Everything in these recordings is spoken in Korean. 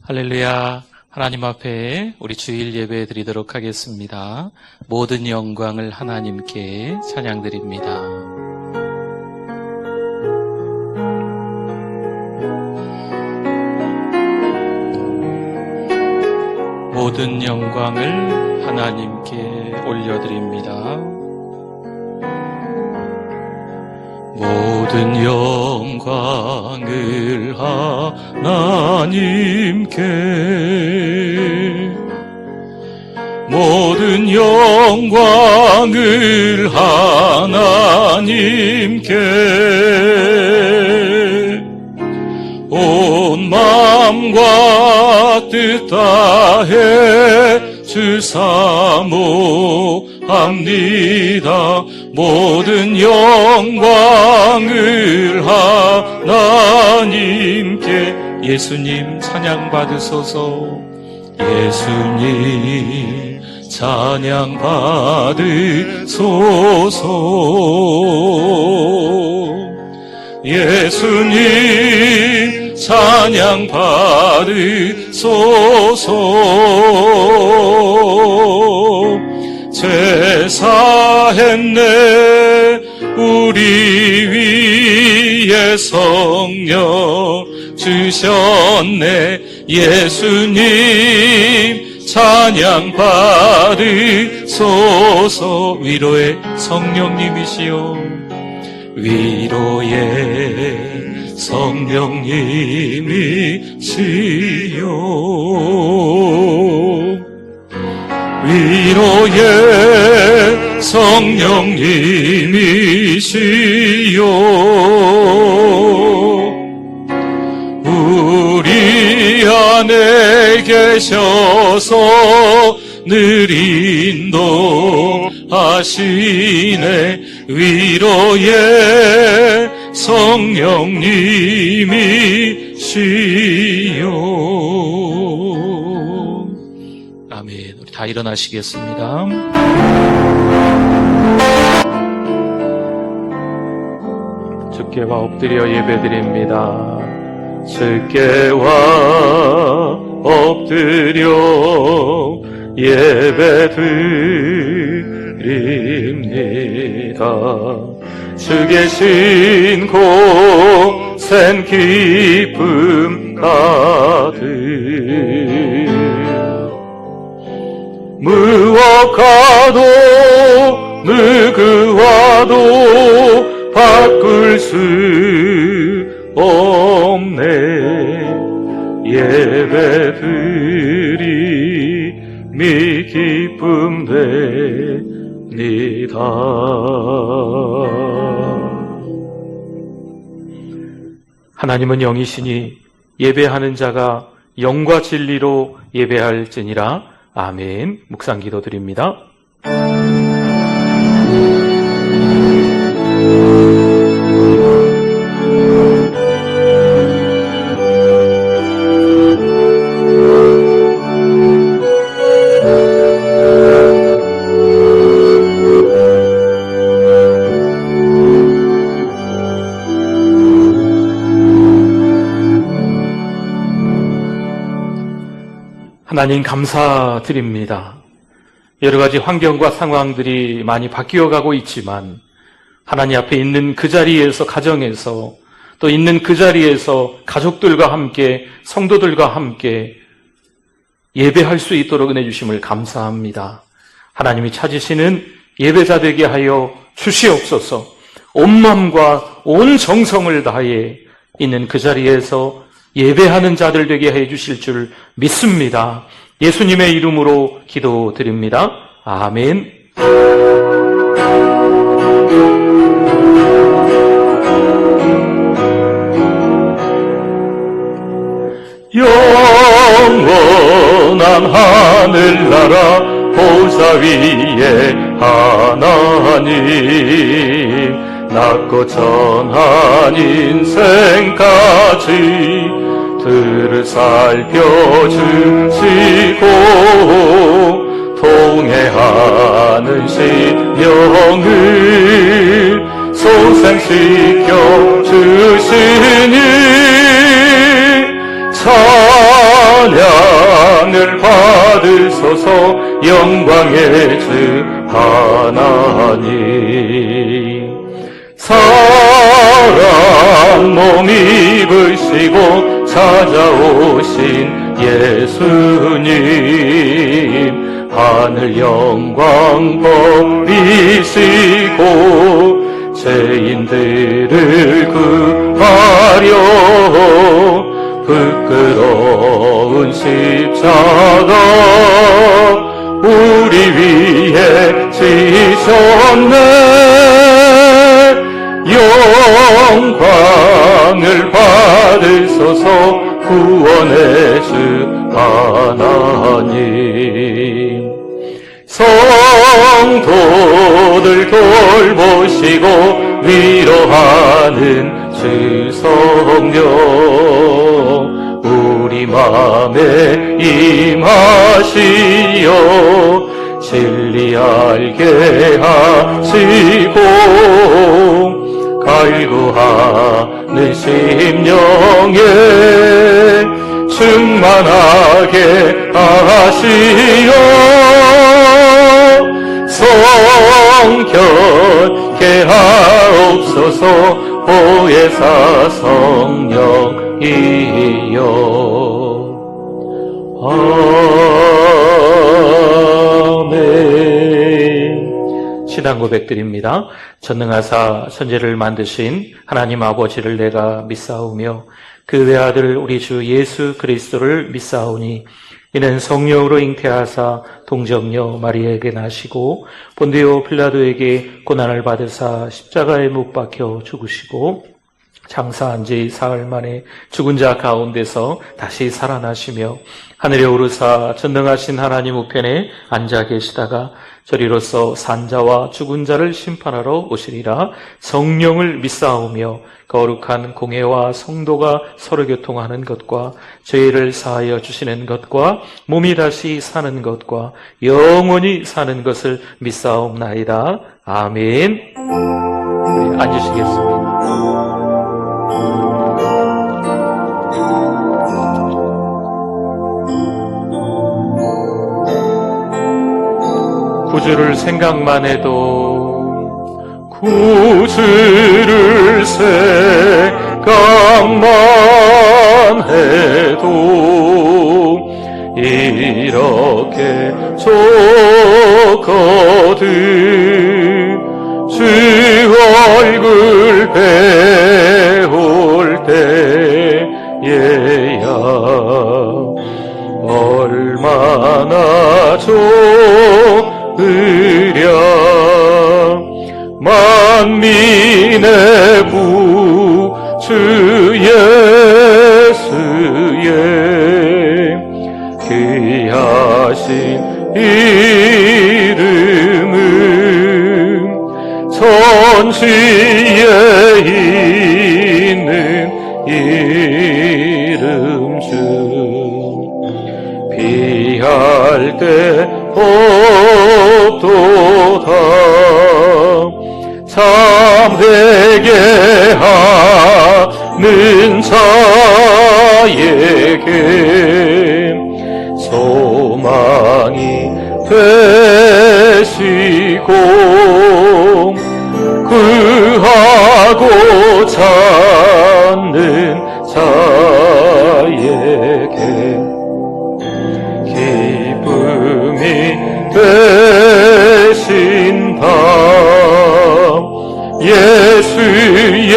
할렐루야. 하나님 앞에 우리 주일 예배 드리도록 하겠습니다. 모든 영광을 하나님께 찬양드립니다. 모든 영광을 하나님께 올려드립니다. 모든 영광을 하나님께, 모든 영광을 하나님께, 온 마음과 뜻 다해 주사모합니다. 모든 영광을 하나님께. 예수님 찬양 받으소서. 예수님 찬양 받으소서. 예수님 찬양 받으소서. 제사했네 우리 위에 성령 주셨네. 예수님 찬양 받으소서. 위로의 성령님이시여, 위로의 성령님이시여, 위로의 성령님이시여, 우리 안에 계셔서 늘 인도하시네. 위로의 성령님이시여. 아멘. 우리 다 일어나시겠습니다. 주께와 엎드려 예배드립니다. 주께와 엎드려 예배드립니다. 주 계신 곳엔 기쁨 가득, 무엇과도 누구와도 바꿀 수 없네. 예배드림이 기쁨 됩니다. 하나님은 영이시니 예배하는 자가 영과 진리로 예배할지니라. 아멘. 묵상 기도 드립니다. 하나님 감사드립니다. 여러 가지 환경과 상황들이 많이 바뀌어가고 있지만 하나님 앞에 있는 그 자리에서, 가정에서, 또 있는 그 자리에서 가족들과 함께, 성도들과 함께 예배할 수 있도록 은혜 주심을 감사합니다. 하나님이 찾으시는 예배자 되게 하여 주시옵소서. 온 마음과 온 정성을 다해 있는 그 자리에서 예배하는 자들 되게 해 주실 줄 믿습니다. 예수님의 이름으로 기도드립니다. 아멘. 영원한 하늘나라 보좌 위에 하나님, 낮고 천한 인생까지 들을 살펴주시고 통해하는 심령을 소생시켜 주시니 찬양 받으소서. 영광의 주 하나님, 사랑 몸 입으시고 찾아오신 예수님, 하늘 영광 버리시고 죄인들을 구하려 부끄러운 십자가 우리 위에 지셨네. 영광을 받으소서. 구원의 주 하나님, 성도들 돌보시고 위로하는 주 성령, 우리 맘에 임하시어 진리 알게 하시고 갈구하는 심령에 충만하게 하시어 성결케 하옵소서. 보혜사 성령이여. 아멘. 신앙 고백드립니다. 전능하사 천지를 만드신 하나님 아버지를 내가 믿사오며 그 외아들 우리 주 예수 그리스도를 믿사오니 이는 성령으로 잉태하사 동정녀 마리아에게 나시고 본디오 빌라도에게 고난을 받으사 십자가에 못 박혀 죽으시고 장사한 지 사흘 만에 죽은 자 가운데서 다시 살아나시며 하늘에 오르사 전능하신 하나님 우편에 앉아 계시다가 저리로서 산자와 죽은 자를 심판하러 오시리라. 성령을 믿사오며 거룩한 공회와 성도가 서로 교통하는 것과 죄를 사하여 주시는 것과 몸이 다시 사는 것과 영원히 사는 것을 믿사옵나이다. 아멘. 우리 앉으시겠습니다. 구주를 생각만 해도, 구주를 생각만 해도 이렇게 좋거든. 주 얼굴 배울 때에야 얼마나 좋으랴. 만민의 구주 예수의 귀하신 이름은 천지에 있는 이름 중 피할 때 없도다. 참되게 하는 자에게 소망이 되시고 구하고 찾는 자에게 기쁨이 되신다. 예수의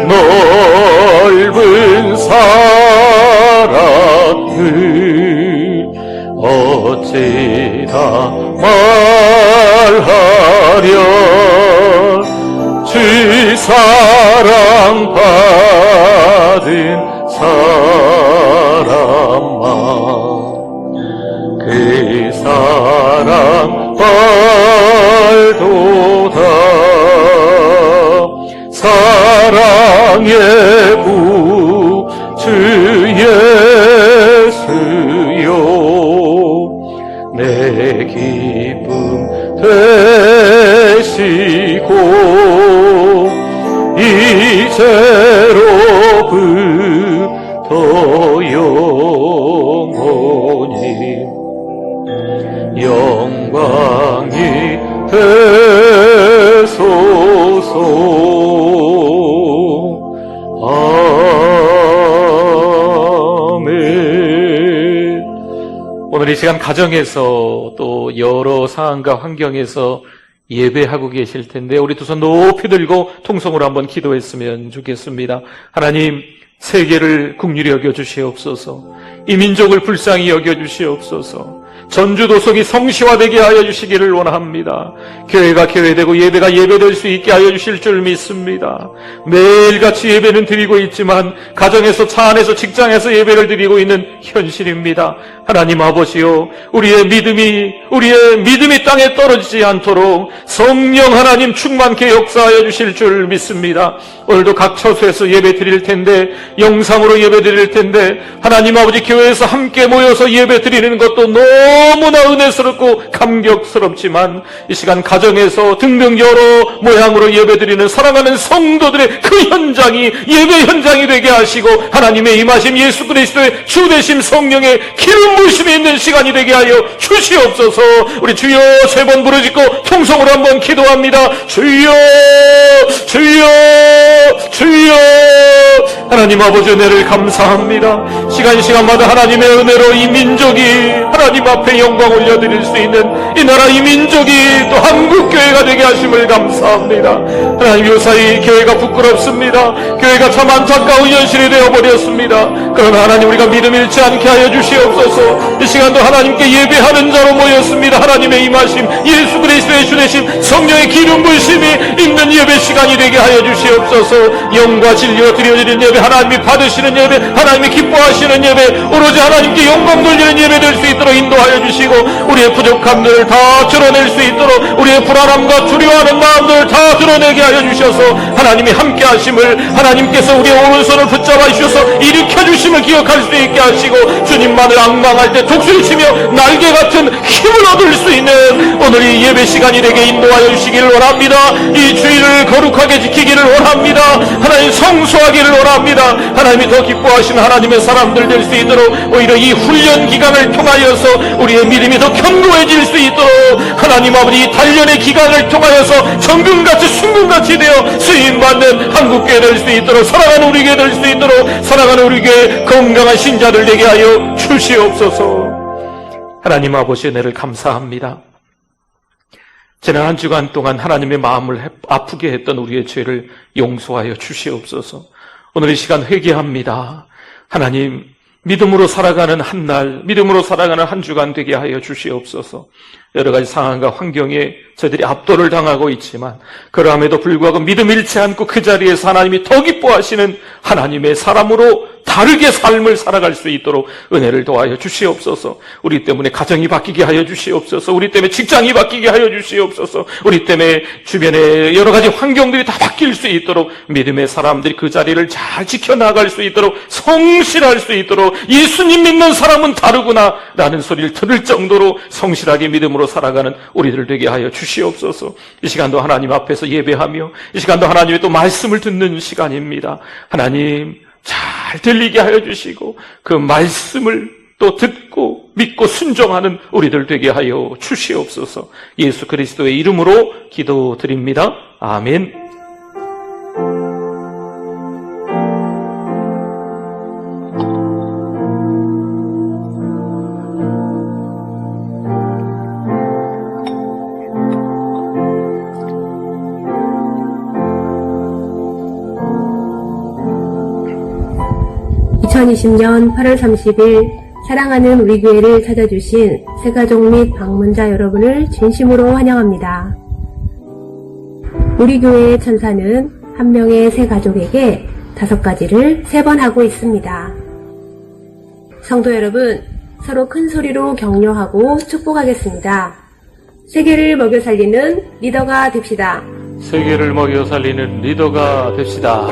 넓은 사랑을 어찌 다 말하랴. 주 사랑 받은 사람아 그 사랑 알도다. 사랑의 구주 예수여 내 기쁨 되시고 이제로부터 영원히 오늘 이 시간 가정에서 또 여러 상황과 환경에서 예배하고 계실 텐데 우리 두 손 높이 들고 통성으로 한번 기도했으면 좋겠습니다. 하나님, 세계를 긍휼히 여겨주시옵소서. 이 민족을 불쌍히 여겨주시옵소서. 전주도성이 성시화되게 하여 주시기를 원합니다. 교회가 교회되고 예배가 예배될 수 있게 하여 주실 줄 믿습니다. 매일같이 예배는 드리고 있지만 가정에서, 차 안에서, 직장에서 예배를 드리고 있는 현실입니다. 하나님 아버지요, 우리의 믿음이 땅에 떨어지지 않도록 성령 하나님 충만케 역사하여 주실 줄 믿습니다. 오늘도 각 처소에서 예배 드릴 텐데, 영상으로 예배 드릴 텐데, 하나님 아버지 교회에서 함께 모여서 예배 드리는 것도 너무나 은혜스럽고 감격스럽지만 이 시간 가정에서 등등 여러 모양으로 예배 드리는 사랑하는 성도들의 그 현장이 예배 현장이 되게 하시고 하나님의 임하심, 예수 그리스도의 주되심, 성령의 기름 부으심이 있는 시간이 되게 하여 주시옵소서. 우리 주여 세 번 부르짖고 통성으로 한번 기도합니다. 주여, 주여, 주여. 하나님 아버지 은혜를 감사합니다. 시간마다 하나님의 은혜로 이 민족이 하나님 앞에 영광 올려드릴 수 있는 이 나라, 이 민족이 또 한국교회가 되게 하심을 감사합니다. 하나님, 요사이 교회가 부끄럽습니다. 교회가 참 안타까운 현실이 되어버렸습니다. 그러나 하나님, 우리가 믿음 잃지 않게 하여 주시옵소서. 이 시간도 하나님께 예배하는 자로 모였습니다. 하나님의 임하심, 예수 그리스도의 주되심, 성령의 기름 부으심이 있는 예배 시간이 되게 하여 주시옵소서. 영과 진리로 드려지는 예배, 하나님이 받으시는 예배, 하나님이 기뻐하시는 예배, 오로지 하나님께 영광 돌리는 예배 될 수 있도록 인도하여 주시고, 우리의 부족함들을 다 드러낼 수 있도록 우리의 불안함과 두려워하는 마음들을 다 드러내게 하여 주셔서 하나님이 함께 하심을, 하나님께서 우리의 오른손을 붙잡아 주셔서 일으켜 주심을 기억할 수 있게 하시고, 주님만을 앙망할 때 독수리 치며 날개 같은 힘을 얻을 수 있는 오늘 이 예배 시간이 되게 인도하여 주시기를 원합니다. 이 주일을 거룩하게 지키기를 원합니다. 하나님, 성소하기를 원합니다. 하나님이 더 기뻐하시는 하나님의 사람들 될 수 있도록 오히려 이 훈련 기간을 통하여서 우리의 믿음이 더 견고해질 수 있도록 하나님 아버지, 이 단련의 기간을 통하여서 정금같이 순금같이 되어 쓰임받는 한국교회 될 수 있도록, 살아가는 우리 교회 될 수 있도록, 살아가는 우리 교회 건강한 신자들 되게 하여 주시옵소서. 하나님 아버지, 은혜를 감사합니다. 지난 한 주간 동안 하나님의 마음을 아프게 했던 우리의 죄를 용서하여 주시옵소서. 오늘 이 시간 회개합니다. 하나님, 믿음으로 살아가는 한 날, 믿음으로 살아가는 한 주간 되게 하여 주시옵소서. 여러 가지 상황과 환경에 저희들이 압도를 당하고 있지만 그럼에도 불구하고 믿음 잃지 않고 그 자리에서 하나님이 더 기뻐하시는 하나님의 사람으로 다르게 삶을 살아갈 수 있도록 은혜를 도와여 주시옵소서. 우리 때문에 가정이 바뀌게 하여 주시옵소서. 우리 때문에 직장이 바뀌게 하여 주시옵소서. 우리 때문에 주변의 여러 가지 환경들이 다 바뀔 수 있도록 믿음의 사람들이 그 자리를 잘 지켜나갈 수 있도록, 성실할 수 있도록, 예수님 믿는 사람은 다르구나 라는 소리를 들을 정도로 성실하게 믿음으로 살아가는 우리들 되게 하여 주시옵소서. 이 시간도 하나님 앞에서 예배하며 이 시간도 하나님의 또 말씀을 듣는 시간입니다. 하나님, 잘 들리게 하여 주시고 그 말씀을 또 듣고 믿고 순종하는 우리들 되게 하여 주시옵소서. 예수 그리스도의 이름으로 기도드립니다. 아멘. (2020년 8월 30일) 사랑하는 우리 교회를 찾아주신 새가족 및 방문자 여러분을 진심으로 환영합니다. 우리 교회의 천사는 한 명의 새 가족에게 5가지를 3번 하고 있습니다. 성도 여러분, 서로 큰 소리로 격려하고 축복하겠습니다. 세계를 먹여 살리는 리더가 됩시다. 세계를 먹여 살리는 리더가 됩시다.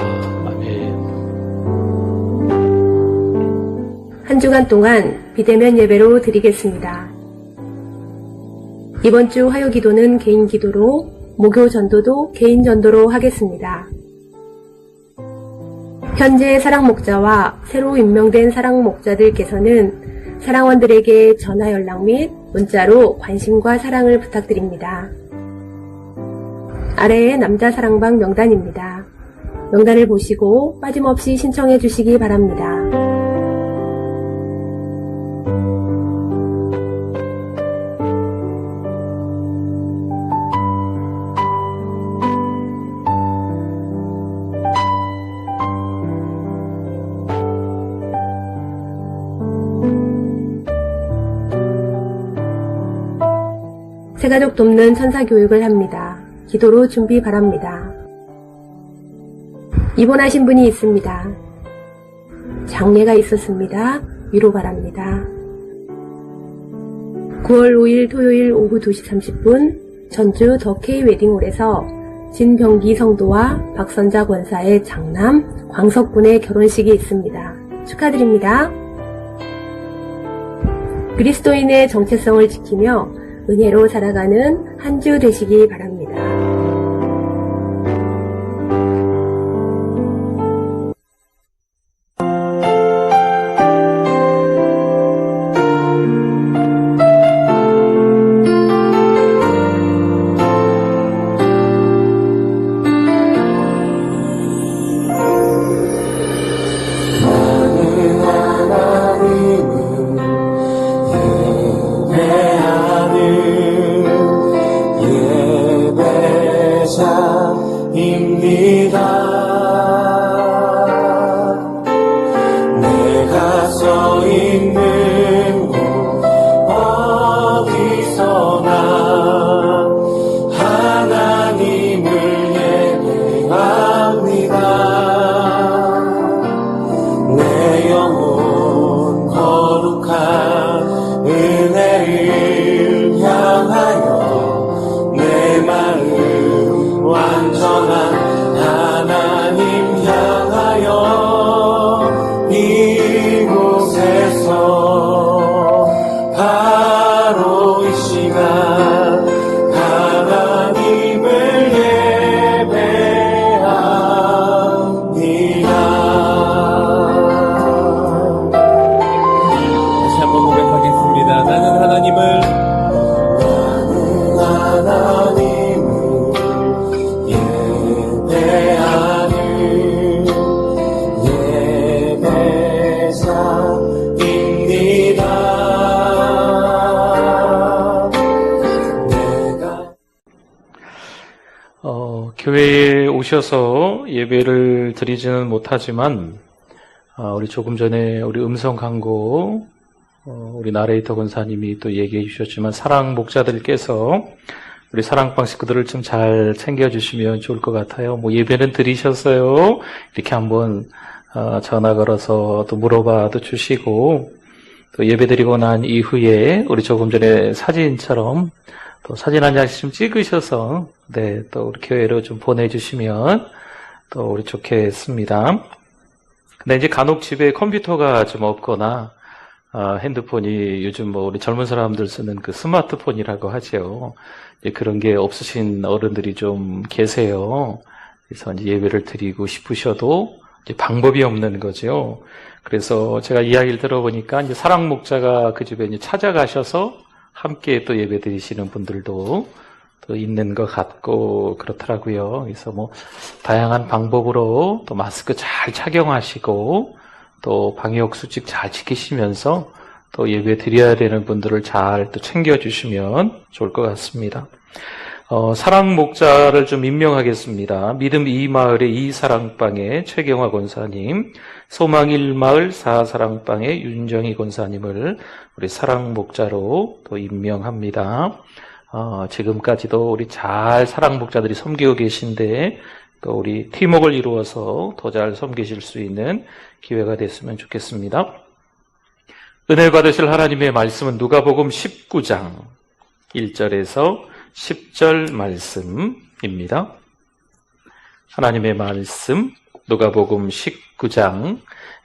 한 주간 동안 비대면 예배로 드리겠습니다. 이번 주 화요 기도는 개인 기도로, 목요 전도도 개인 전도로 하겠습니다. 현재 사랑 목자와 새로 임명된 사랑 목자들께서는 사랑원들에게 전화 연락 및 문자로 관심과 사랑을 부탁드립니다. 아래에 남자 사랑방 명단입니다. 명단을 보시고 빠짐없이 신청해 주시기 바랍니다. 새가족 돕는 천사교육을 합니다. 기도로 준비 바랍니다. 입원하신 분이 있습니다. 장례가 있었습니다. 위로 바랍니다. 9월 5일 토요일 오후 2시 30분 전주 더 K 웨딩홀에서 진병기 성도와 박선자 권사의 장남 광석군의 결혼식이 있습니다. 축하드립니다. 그리스도인의 정체성을 지키며 은혜로 살아가는 한 주 되시기 바랍니다. 내가 서 있는 곳 어디서나 하나님을 예배합니다. 내 영혼 거룩한 은혜를 향하여 내 마음 완전한 하나님 향하여 이곳에서 바로 이 시간 하나님을 예배합니다. 다시 한번 고백하겠습니다. 나는 하나님을 예배하는 예배자입니다. 교회에 오셔서 예배를 드리지는 못하지만 우리 조금 전에 우리 음성 광고 우리 나레이터 권사님이 또 얘기해 주셨지만 사랑 목자들께서 우리 사랑방 식구들을 좀 잘 챙겨주시면 좋을 것 같아요. 뭐 예배는 드리셨어요? 이렇게 한번 전화 걸어서 또 물어봐도 주시고 또 예배 드리고 난 이후에 우리 조금 전에 사진처럼 또 사진 한 장씩 좀 찍으셔서 또 우리 교회로 좀 보내주시면 또 우리 좋겠습니다. 근데 이제 간혹 집에 컴퓨터가 좀 없거나 핸드폰이 요즘 뭐 우리 젊은 사람들 쓰는 그 스마트폰이라고 하죠. 이제 그런 게 없으신 어른들이 좀 계세요. 그래서 이제 예배를 드리고 싶으셔도 이제 방법이 없는 거죠. 그래서 제가 이야기를 들어보니까 이제 사랑 목자가 그 집에 이제 찾아가셔서 함께 또 예배 드리시는 분들도 또 있는 것 같고 그렇더라고요. 그래서 뭐 다양한 방법으로 또 마스크 잘 착용하시고 또 방역 수칙 잘 지키시면서 또 예배 드려야 되는 분들을 잘 또 챙겨주시면 좋을 것 같습니다. 사랑 목자를 좀 임명하겠습니다. 믿음 2마을의 2사랑방의 최경화 권사님, 소망 1마을 4사랑방의 윤정희 권사님을 우리 사랑 목자로 또 임명합니다. 지금까지도 우리 잘 사랑 목자들이 섬기고 계신데 또 우리 팀워크를 이루어서 더 잘 섬기실 수 있는 기회가 됐으면 좋겠습니다. 은혜 받으실 하나님의 말씀은 누가복음 19장 1절에서 10절 말씀입니다. 하나님의 말씀 누가복음 19장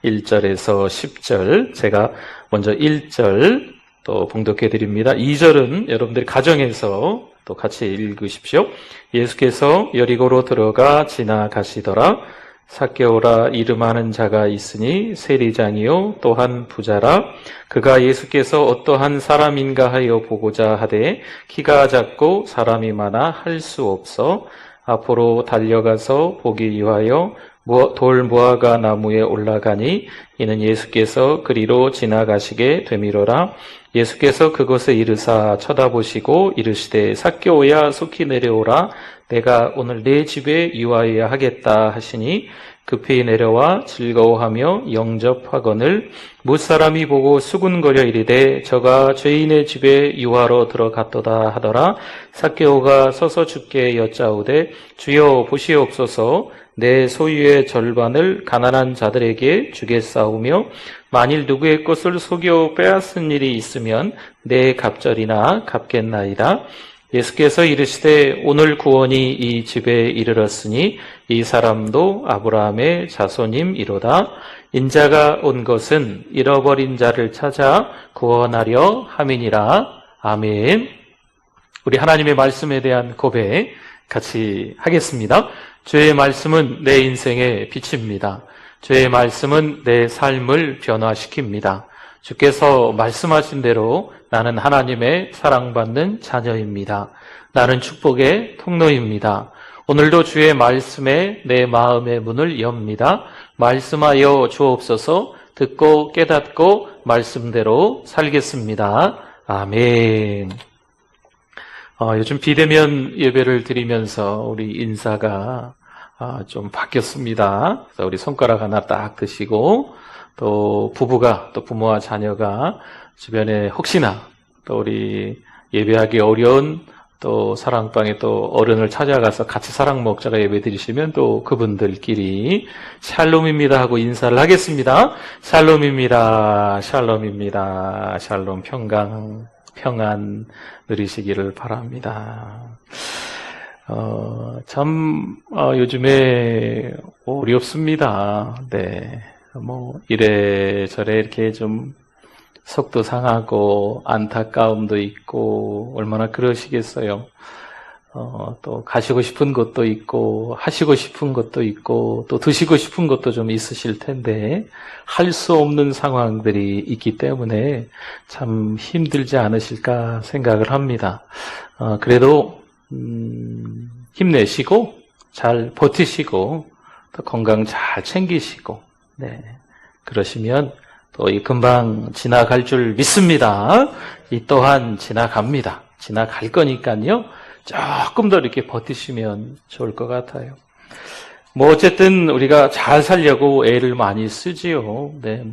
1절에서 10절 제가 먼저 1절 또 봉독해 드립니다. 2절은 여러분들이 가정에서 또 같이 읽으십시오. 예수께서 여리고로 들어가 지나가시더라. 삭개오라 이름하는 자가 있으니 세리장이요 또한 부자라. 그가 예수께서 어떠한 사람인가 하여 보고자 하되 키가 작고 사람이 많아 할 수 없어 앞으로 달려가서 보기 위하여 돌 무화과 나무에 올라가니 이는 예수께서 그리로 지나가시게 되미로라. 예수께서 그곳에 이르사 쳐다보시고 이르시되 삭개오야 속히 내려오라. 내가 오늘 내 집에 유하여야 하겠다 하시니 급히 내려와 즐거워하며 영접하거늘 무사람이 보고 수군거려 이르되 저가 죄인의 집에 유하러 들어갔도다 하더라. 삭개오가 서서 주께 여짜오되 주여 보시옵소서 내 소유의 절반을 가난한 자들에게 주겠사오며 만일 누구의 것을 속여 빼앗은 일이 있으면 내 갑절이나 갚겠나이다. 예수께서 이르시되 오늘 구원이 이 집에 이르렀으니 이 사람도 아브라함의 자손임이로다. 인자가 온 것은 잃어버린 자를 찾아 구원하려 함이니라. 아멘. 우리 하나님의 말씀에 대한 고백 같이 하겠습니다. 주의 말씀은 내 인생의 빛입니다. 주의 말씀은 내 삶을 변화시킵니다. 주께서 말씀하신 대로 나는 하나님의 사랑받는 자녀입니다. 나는 축복의 통로입니다. 오늘도 주의 말씀에 내 마음의 문을 엽니다. 말씀하여 주옵소서. 듣고 깨닫고 말씀대로 살겠습니다. 아멘. 요즘 비대면 예배를 드리면서 우리 인사가 좀 바뀌었습니다. 그래서 우리 손가락 하나 딱 드시고 또 부부가 또 부모와 자녀가 주변에 혹시나 또 우리 예배하기 어려운 또 사랑방에 또 어른을 찾아가서 같이 사랑 먹자가 예배 드리시면 또 그분들끼리 샬롬입니다 하고 인사를 하겠습니다. 샬롬입니다. 샬롬입니다. 샬롬 평안 누리시기를 바랍니다. 요즘에 어렵습니다. 네. 이래저래 이렇게 좀 속도 상하고 안타까움도 있고 얼마나 그러시겠어요. 또 가시고 싶은 곳도 있고 하시고 싶은 것도 있고 또 드시고 싶은 것도 좀 있으실 텐데 할 수 없는 상황들이 있기 때문에 참 힘들지 않으실까 생각을 합니다. 그래도 힘내시고 잘 버티시고 또 건강 잘 챙기시고 네 그러시면 또 이 금방 지나갈 줄 믿습니다. 이 또한 지나갑니다. 지나갈 거니까요. 조금 더 이렇게 버티시면 좋을 것 같아요. 어쨌든 우리가 잘 살려고 애를 많이 쓰지요. 네,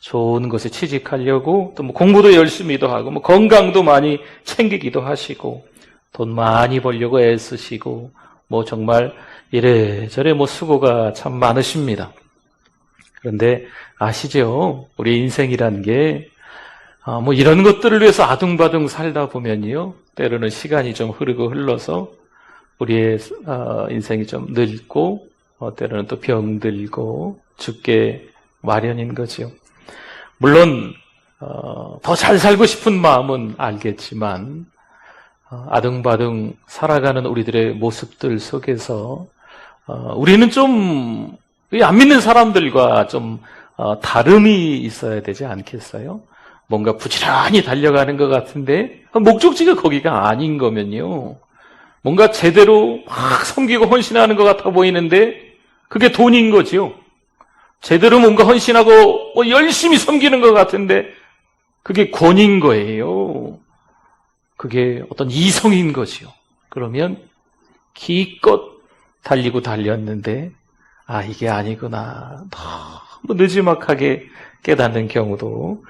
좋은 곳에 취직하려고 또 공부도 열심히도 하고 건강도 많이 챙기기도 하시고 돈 많이 벌려고 애쓰시고 정말 이래저래 수고가 참 많으십니다. 그런데 아시죠? 우리 인생이란 게 이런 것들을 위해서 아둥바둥 살다 보면요. 때로는 시간이 좀 흘러서 우리의 인생이 좀 늙고 때로는 또 병들고 죽게 마련인 거죠. 물론 더 잘 살고 싶은 마음은 알겠지만 아둥바둥 살아가는 우리들의 모습들 속에서 우리는 좀 안 믿는 사람들과 좀 다름이 있어야 되지 않겠어요? 뭔가 부지런히 달려가는 것 같은데 목적지가 거기가 아닌 거면요. 뭔가 제대로 막 섬기고 헌신하는 것 같아 보이는데 그게 돈인 거지요. 제대로 뭔가 헌신하고 열심히 섬기는 것 같은데 그게 권인 거예요. 그게 어떤 이성인 거지요. 그러면 기껏 달리고 달렸는데 이게 아니구나. 너무 느지막하게 깨닫는 경우도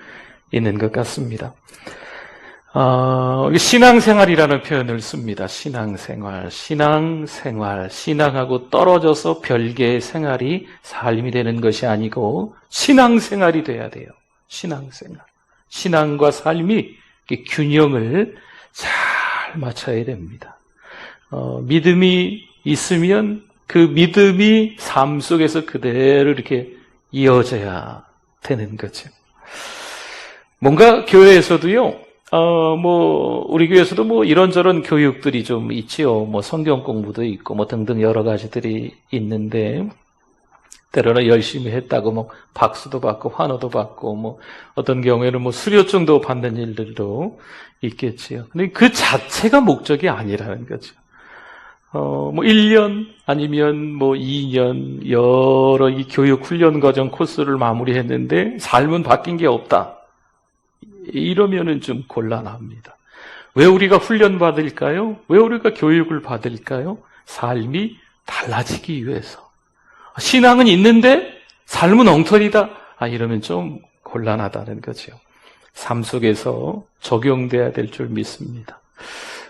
있는 것 같습니다. 신앙생활이라는 표현을 씁니다. 신앙생활. 신앙하고 떨어져서 별개의 생활이 삶이 되는 것이 아니고 신앙생활이 돼야 돼요. 신앙생활. 신앙과 삶이 균형을 잘 맞춰야 됩니다. 믿음이 있으면 그 믿음이 삶 속에서 그대로 이렇게 이어져야 되는 거죠. 뭔가 교회에서도요, 우리 교회에서도 이런저런 교육들이 좀 있지요. 성경 공부도 있고, 등등 여러 가지들이 있는데, 때로는 열심히 했다고, 박수도 받고, 환호도 받고, 어떤 경우에는 수료증도 받는 일들도 있겠지요. 근데 그 자체가 목적이 아니라는 거죠. 1년, 아니면 2년, 여러 이 교육 훈련 과정 코스를 마무리했는데, 삶은 바뀐 게 없다. 이러면은 좀 곤란합니다. 왜 우리가 훈련받을까요? 왜 우리가 교육을 받을까요? 삶이 달라지기 위해서. 신앙은 있는데 삶은 엉터리다. 이러면 좀 곤란하다는 거죠. 삶 속에서 적용돼야 될 줄 믿습니다.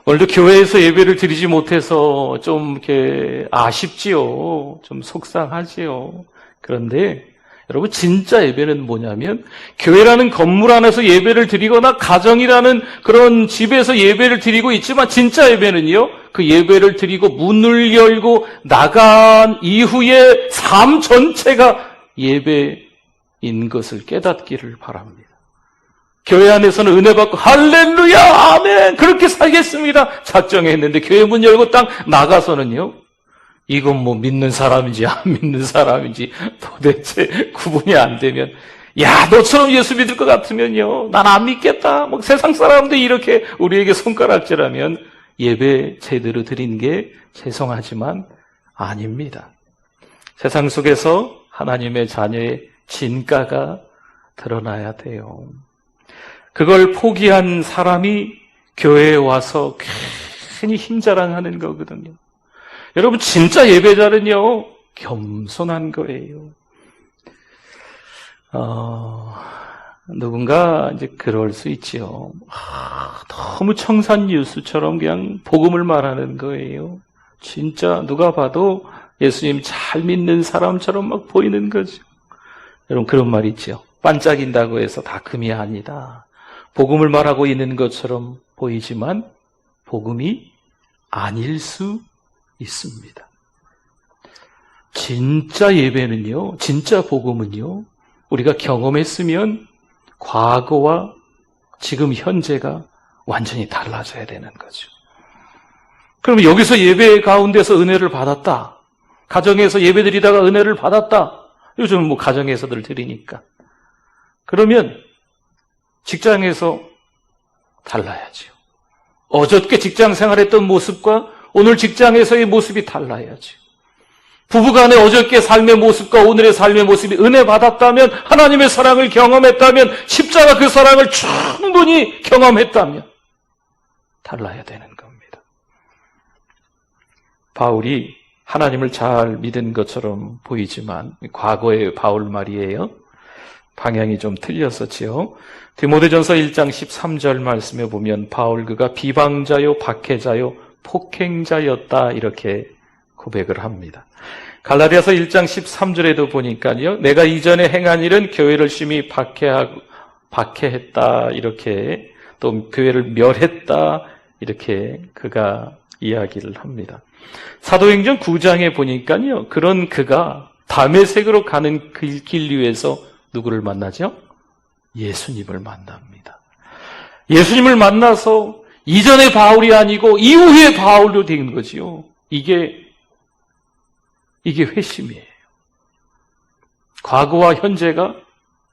오늘도 교회에서 예배를 드리지 못해서 좀 이렇게 아쉽지요. 좀 속상하지요. 그런데 여러분, 진짜 예배는 뭐냐면 교회라는 건물 안에서 예배를 드리거나 가정이라는 그런 집에서 예배를 드리고 있지만, 진짜 예배는요, 그 예배를 드리고 문을 열고 나간 이후에 삶 전체가 예배인 것을 깨닫기를 바랍니다. 교회 안에서는 은혜 받고 할렐루야 아멘 그렇게 살겠습니다 작정했는데, 교회 문 열고 딱 나가서는요, 이건 뭐 믿는 사람인지 안 믿는 사람인지 도대체 구분이 안 되면, 야, 너처럼 예수 믿을 것 같으면요, 난 안 믿겠다. 뭐 세상 사람들 이렇게 우리에게 손가락질하면 예배 제대로 드린 게 죄송하지만 아닙니다. 세상 속에서 하나님의 자녀의 진가가 드러나야 돼요. 그걸 포기한 사람이 교회에 와서 괜히 힘자랑하는 거거든요. 여러분, 진짜 예배자는요, 겸손한 거예요. 누군가 이제 그럴 수 있지요. 너무 청산 유수처럼 그냥 복음을 말하는 거예요. 진짜 누가 봐도 예수님 잘 믿는 사람처럼 막 보이는 거죠. 여러분, 그런 말 있죠. 반짝인다고 해서 다 금이 아니다. 복음을 말하고 있는 것처럼 보이지만 복음이 아닐 수 있습니다. 진짜 예배는요, 진짜 복음은요, 우리가 경험했으면 과거와 지금 현재가 완전히 달라져야 되는 거죠. 그러면 여기서 예배 가운데서 은혜를 받았다. 가정에서 예배 드리다가 은혜를 받았다. 요즘은 뭐 가정에서들 드리니까. 그러면 직장에서 달라야죠. 어저께 직장 생활했던 모습과 오늘 직장에서의 모습이 달라야죠. 부부간의 어저께 삶의 모습과 오늘의 삶의 모습이 은혜 받았다면, 하나님의 사랑을 경험했다면, 십자가 그 사랑을 충분히 경험했다면 달라야 되는 겁니다. 바울이 하나님을 잘 믿은 것처럼 보이지만, 과거의 바울 말이에요. 방향이 좀 틀렸었지요. 디모데전서 1장 13절 말씀에 보면 바울 그가 비방자요, 박해자요, 폭행자였다 이렇게 고백을 합니다. 갈라디아서 1장 13절에도 보니까요, 내가 이전에 행한 일은 교회를 심히 박해했다 이렇게, 또 교회를 멸했다 이렇게 그가 이야기를 합니다. 사도행전 9장에 보니까요, 그런 그가 다메섹으로 가는 길 위에서 누구를 만나죠? 예수님을 만납니다. 예수님을 만나서 이전의 바울이 아니고 이후의 바울로 된 거지요. 이게 회심이에요. 과거와 현재가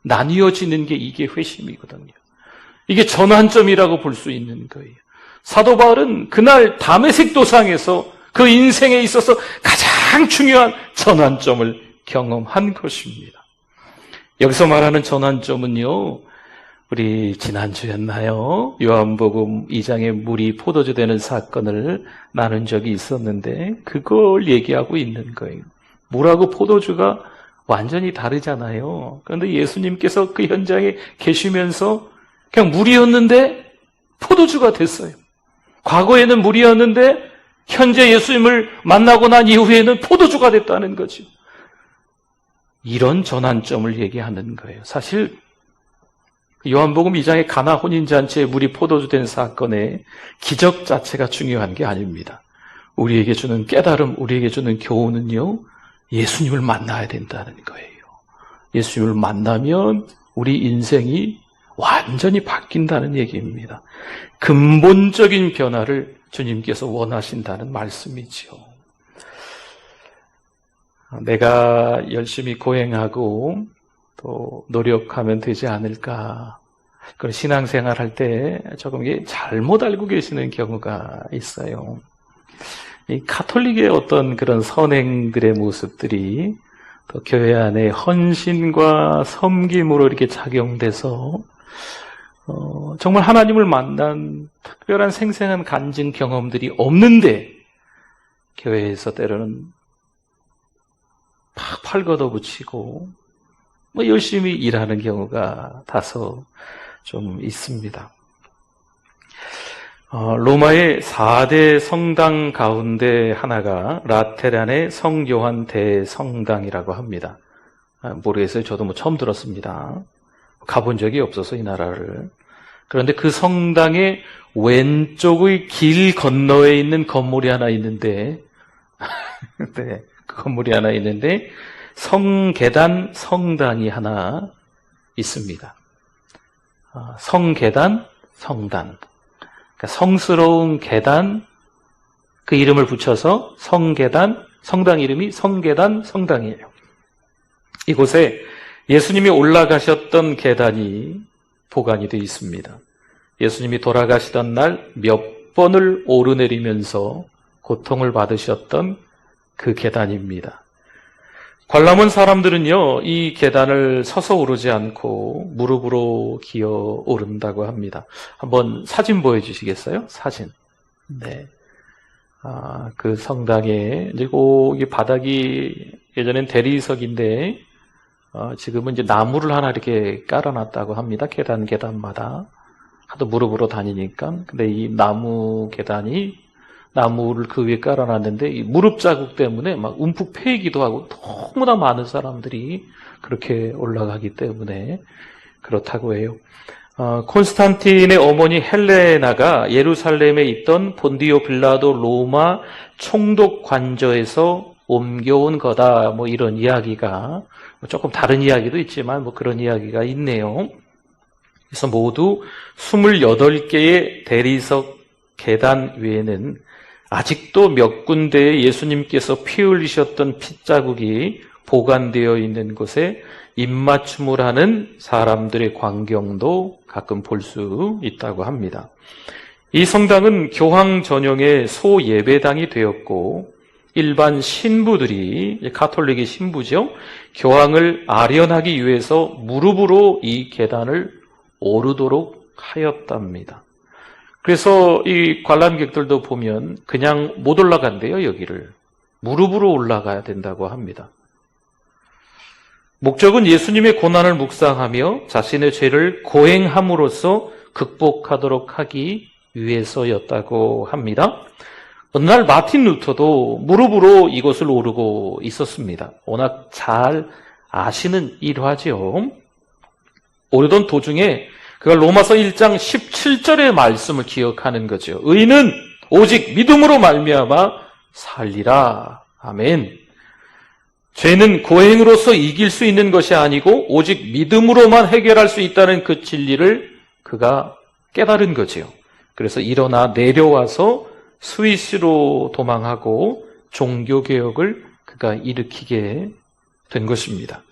나뉘어지는 게 이게 회심이거든요. 이게 전환점이라고 볼 수 있는 거예요. 사도 바울은 그날 다메섹 도상에서 그 인생에 있어서 가장 중요한 전환점을 경험한 것입니다. 여기서 말하는 전환점은요, 우리 지난주였나요? 요한복음 2장에 물이 포도주 되는 사건을 나눈 적이 있었는데 그걸 얘기하고 있는 거예요. 물하고 포도주가 완전히 다르잖아요. 그런데 예수님께서 그 현장에 계시면서 그냥 물이었는데 포도주가 됐어요. 과거에는 물이었는데 현재 예수님을 만나고 난 이후에는 포도주가 됐다는 거죠. 이런 전환점을 얘기하는 거예요. 사실 요한복음 2장의 가나 혼인잔치에 물이 포도주 된 사건의 기적 자체가 중요한 게 아닙니다. 우리에게 주는 깨달음, 우리에게 주는 교훈은요, 예수님을 만나야 된다는 거예요. 예수님을 만나면 우리 인생이 완전히 바뀐다는 얘기입니다. 근본적인 변화를 주님께서 원하신다는 말씀이지요. 내가 열심히 고행하고 또 노력하면 되지 않을까. 그런 신앙생활 할 때 조금 잘못 알고 계시는 경우가 있어요. 이 가톨릭의 어떤 그런 선행들의 모습들이 또 교회 안에 헌신과 섬김으로 이렇게 작용돼서 정말 하나님을 만난 특별한 생생한 간증 경험들이 없는데 교회에서 때로는 팍 팔 걷어붙이고 열심히 일하는 경우가 다소 좀 있습니다. 로마의 4대 성당 가운데 하나가 라테란의 성요한 대성당이라고 합니다. 모르겠어요. 저도 처음 들었습니다. 가본 적이 없어서 이 나라를. 그런데 그 성당의 왼쪽의 길 건너에 있는 건물이 하나 있는데 네, 그 건물이 하나 있는데 성계단 성당이 하나 있습니다. 성계단 성당. 그러니까 성스러운 계단, 그 이름을 붙여서 성계단, 성당 이름이 성계단 성당이에요. 이곳에 예수님이 올라가셨던 계단이 보관이 되어 있습니다. 예수님이 돌아가시던 날 몇 번을 오르내리면서 고통을 받으셨던 그 계단입니다. 관람 온 사람들은요, 이 계단을 서서 오르지 않고 무릎으로 기어 오른다고 합니다. 한번 사진 보여주시겠어요? 사진. 네. 그 성당에, 그리고 이 바닥이 예전엔 대리석인데, 지금은 이제 나무를 하나 이렇게 깔아놨다고 합니다. 계단마다. 하도 무릎으로 다니니까. 근데 이 나무 계단이 나무를 그 위에 깔아놨는데 이 무릎 자국 때문에 막 움푹 패이기도 하고 너무나 많은 사람들이 그렇게 올라가기 때문에 그렇다고 해요. 콘스탄틴의 어머니 헬레나가 예루살렘에 있던 본디오 빌라도 로마 총독 관저에서 옮겨온 거다. 이런 이야기가 조금 다른 이야기도 있지만 그런 이야기가 있네요. 그래서 모두 28개의 대리석 계단 외에는 아직도 몇 군데에 예수님께서 피 흘리셨던 핏자국이 보관되어 있는 곳에 입맞춤을 하는 사람들의 광경도 가끔 볼 수 있다고 합니다. 이 성당은 교황 전용의 소예배당이 되었고 일반 신부들이, 가톨릭의 신부죠, 교황을 아련하기 위해서 무릎으로 이 계단을 오르도록 하였답니다. 그래서 이 관람객들도 보면 그냥 못 올라간대요, 여기를. 무릎으로 올라가야 된다고 합니다. 목적은 예수님의 고난을 묵상하며 자신의 죄를 고행함으로써 극복하도록 하기 위해서였다고 합니다. 어느 날 마틴 루터도 무릎으로 이곳을 오르고 있었습니다. 워낙 잘 아시는 일화죠. 오르던 도중에 그가 로마서 1장 17절의 말씀을 기억하는 거죠. 의인은 오직 믿음으로 말미암아 살리라. 아멘. 죄는 고행으로서 이길 수 있는 것이 아니고 오직 믿음으로만 해결할 수 있다는 그 진리를 그가 깨달은 거죠. 그래서 일어나 내려와서 스위스로 도망하고 종교개혁을 그가 일으키게 된 것입니다.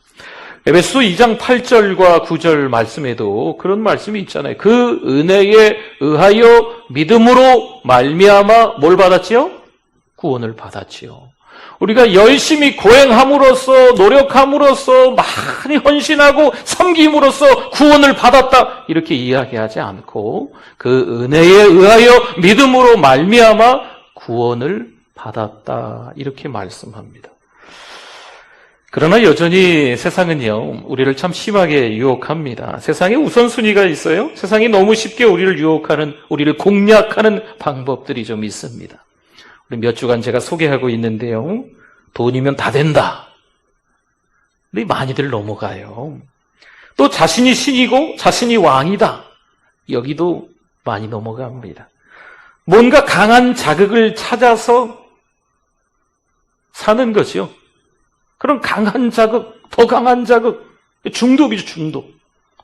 에베소 2장 8절과 9절 말씀에도 그런 말씀이 있잖아요. 그 은혜에 의하여 믿음으로 말미암아 뭘 받았지요? 구원을 받았지요. 우리가 열심히 고행함으로써, 노력함으로써, 많이 헌신하고 섬김으로써 구원을 받았다 이렇게 이야기하지 않고 그 은혜에 의하여 믿음으로 말미암아 구원을 받았다 이렇게 말씀합니다. 그러나 여전히 세상은요, 우리를 참 심하게 유혹합니다. 세상에 우선순위가 있어요. 세상이 너무 쉽게 우리를 유혹하는, 우리를 공략하는 방법들이 좀 있습니다. 우리 몇 주간 제가 소개하고 있는데요. 돈이면 다 된다. 우리 많이들 넘어가요. 또 자신이 신이고 자신이 왕이다. 여기도 많이 넘어갑니다. 뭔가 강한 자극을 찾아서 사는 거죠. 그런 강한 자극, 더 강한 자극, 중독이죠, 중독.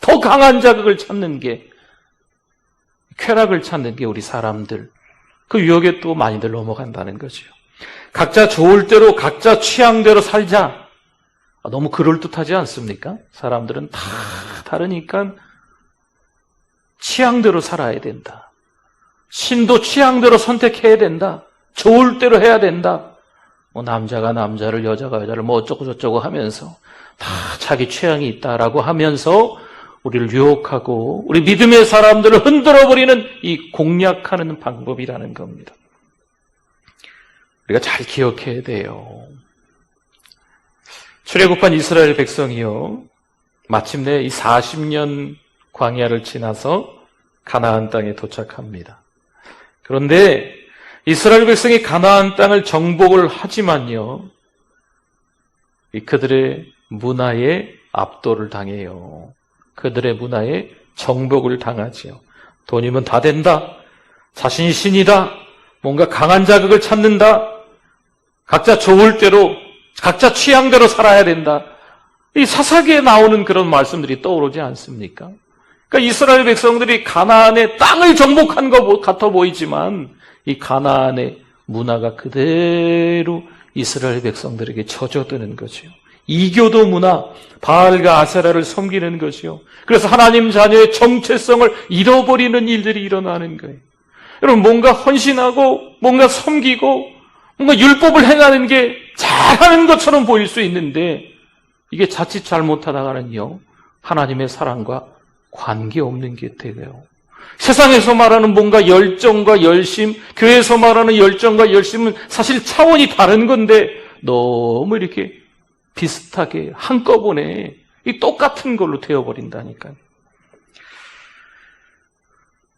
더 강한 자극을 찾는 게, 쾌락을 찾는 게 우리 사람들. 그 유혹에 또 많이들 넘어간다는 거죠. 각자 좋을 대로, 각자 취향대로 살자. 너무 그럴듯하지 않습니까? 사람들은 다 다르니까 취향대로 살아야 된다. 신도 취향대로 선택해야 된다. 좋을 대로 해야 된다. 남자가 남자를, 여자가 여자를 어쩌고 저쩌고 하면서 다 자기 취향이 있다라고 하면서 우리를 유혹하고 우리 믿음의 사람들을 흔들어버리는 이 공략하는 방법이라는 겁니다. 우리가 잘 기억해야 돼요. 출애굽한 이스라엘 백성이요, 마침내 이 40년 광야를 지나서 가나안 땅에 도착합니다. 그런데 이스라엘 백성이 가나안 땅을 정복을 하지만요, 그들의 문화에 압도를 당해요. 그들의 문화에 정복을 당하지요. 돈이면 다 된다. 자신이 신이다. 뭔가 강한 자극을 찾는다. 각자 좋을 대로, 각자 취향대로 살아야 된다. 이 사사기에 나오는 그런 말씀들이 떠오르지 않습니까? 그러니까 이스라엘 백성들이 가나안의 땅을 정복한 것 같아 보이지만 이 가나안의 문화가 그대로 이스라엘 백성들에게 젖어드는 거죠. 이교도 문화, 바알과 아세라를 섬기는 것이요. 그래서 하나님 자녀의 정체성을 잃어버리는 일들이 일어나는 거예요. 여러분, 뭔가 헌신하고 뭔가 섬기고 뭔가 율법을 행하는 게 잘하는 것처럼 보일 수 있는데 이게 자칫 잘못하다가는요, 하나님의 사랑과 관계없는 게 되고요. 세상에서 말하는 뭔가 열정과 열심, 교회에서 말하는 열정과 열심은 사실 차원이 다른 건데 너무 이렇게 비슷하게 한꺼번에 이 똑같은 걸로 되어버린다니까요.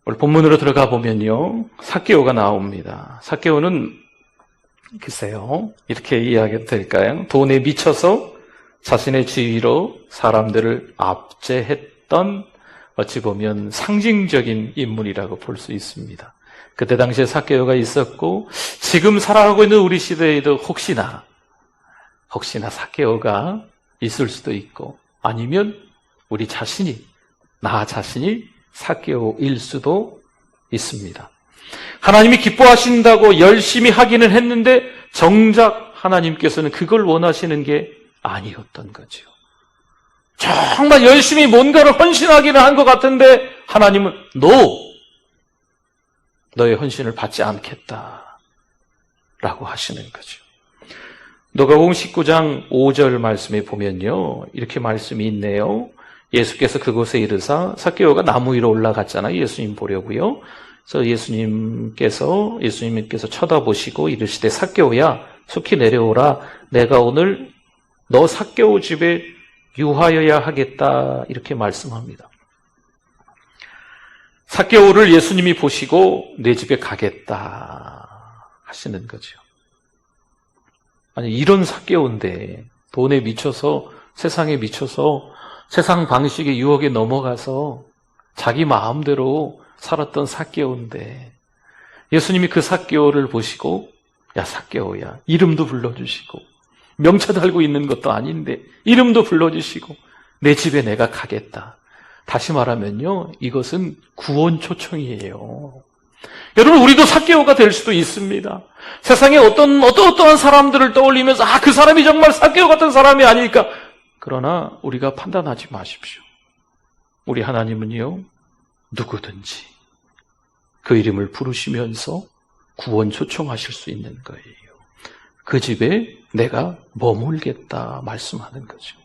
오늘 본문으로 들어가 보면요, 삭개오가 나옵니다. 삭개오는 글쎄요, 이렇게 이해하게 될까요? 돈에 미쳐서 자신의 지위로 사람들을 압제했던 어찌 보면 상징적인 인물이라고 볼 수 있습니다. 그때 당시에 삭개오가 있었고 지금 살아가고 있는 우리 시대에도 혹시나 삭개오가 있을 수도 있고 아니면 우리 자신이, 나 자신이 삭개오일 수도 있습니다. 하나님이 기뻐하신다고 열심히 하기는 했는데 정작 하나님께서는 그걸 원하시는 게 아니었던 거죠. 정말 열심히 뭔가를 헌신하기는 한 것 같은데 하나님은 너의 헌신을 받지 않겠다 라고 하시는 거죠. 누가복음 19장 5절 말씀에 보면요, 이렇게 말씀이 있네요. 예수께서 그곳에 이르사, 삭개오가 나무 위로 올라갔잖아요. 예수님 보려고요. 그래서 예수님께서 쳐다보시고 이르시되, 삭개오야 속히 내려오라. 내가 오늘 너 삭개오 집에 유하여야 하겠다. 이렇게 말씀합니다. 삭개오를 예수님이 보시고 내 집에 가겠다 하시는 거죠. 아니, 이런 삭개오인데 돈에 미쳐서, 세상에 미쳐서, 세상 방식의 유혹에 넘어가서 자기 마음대로 살았던 삭개오인데 예수님이 그 삭개오를 보시고, 야 삭개오야, 이름도 불러주시고 명차 달고 있는 것도 아닌데 이름도 불러주시고 내 집에 내가 가겠다. 다시 말하면요, 이것은 구원 초청이에요. 여러분, 우리도 삭개오가 될 수도 있습니다. 세상에 어떠한 사람들을 떠올리면서 그 사람이 정말 삭개오 같은 사람이 아닐까. 그러나 우리가 판단하지 마십시오. 우리 하나님은요, 누구든지 그 이름을 부르시면서 구원 초청하실 수 있는 거예요. 그 집에 내가 머물겠다 말씀하는 거죠.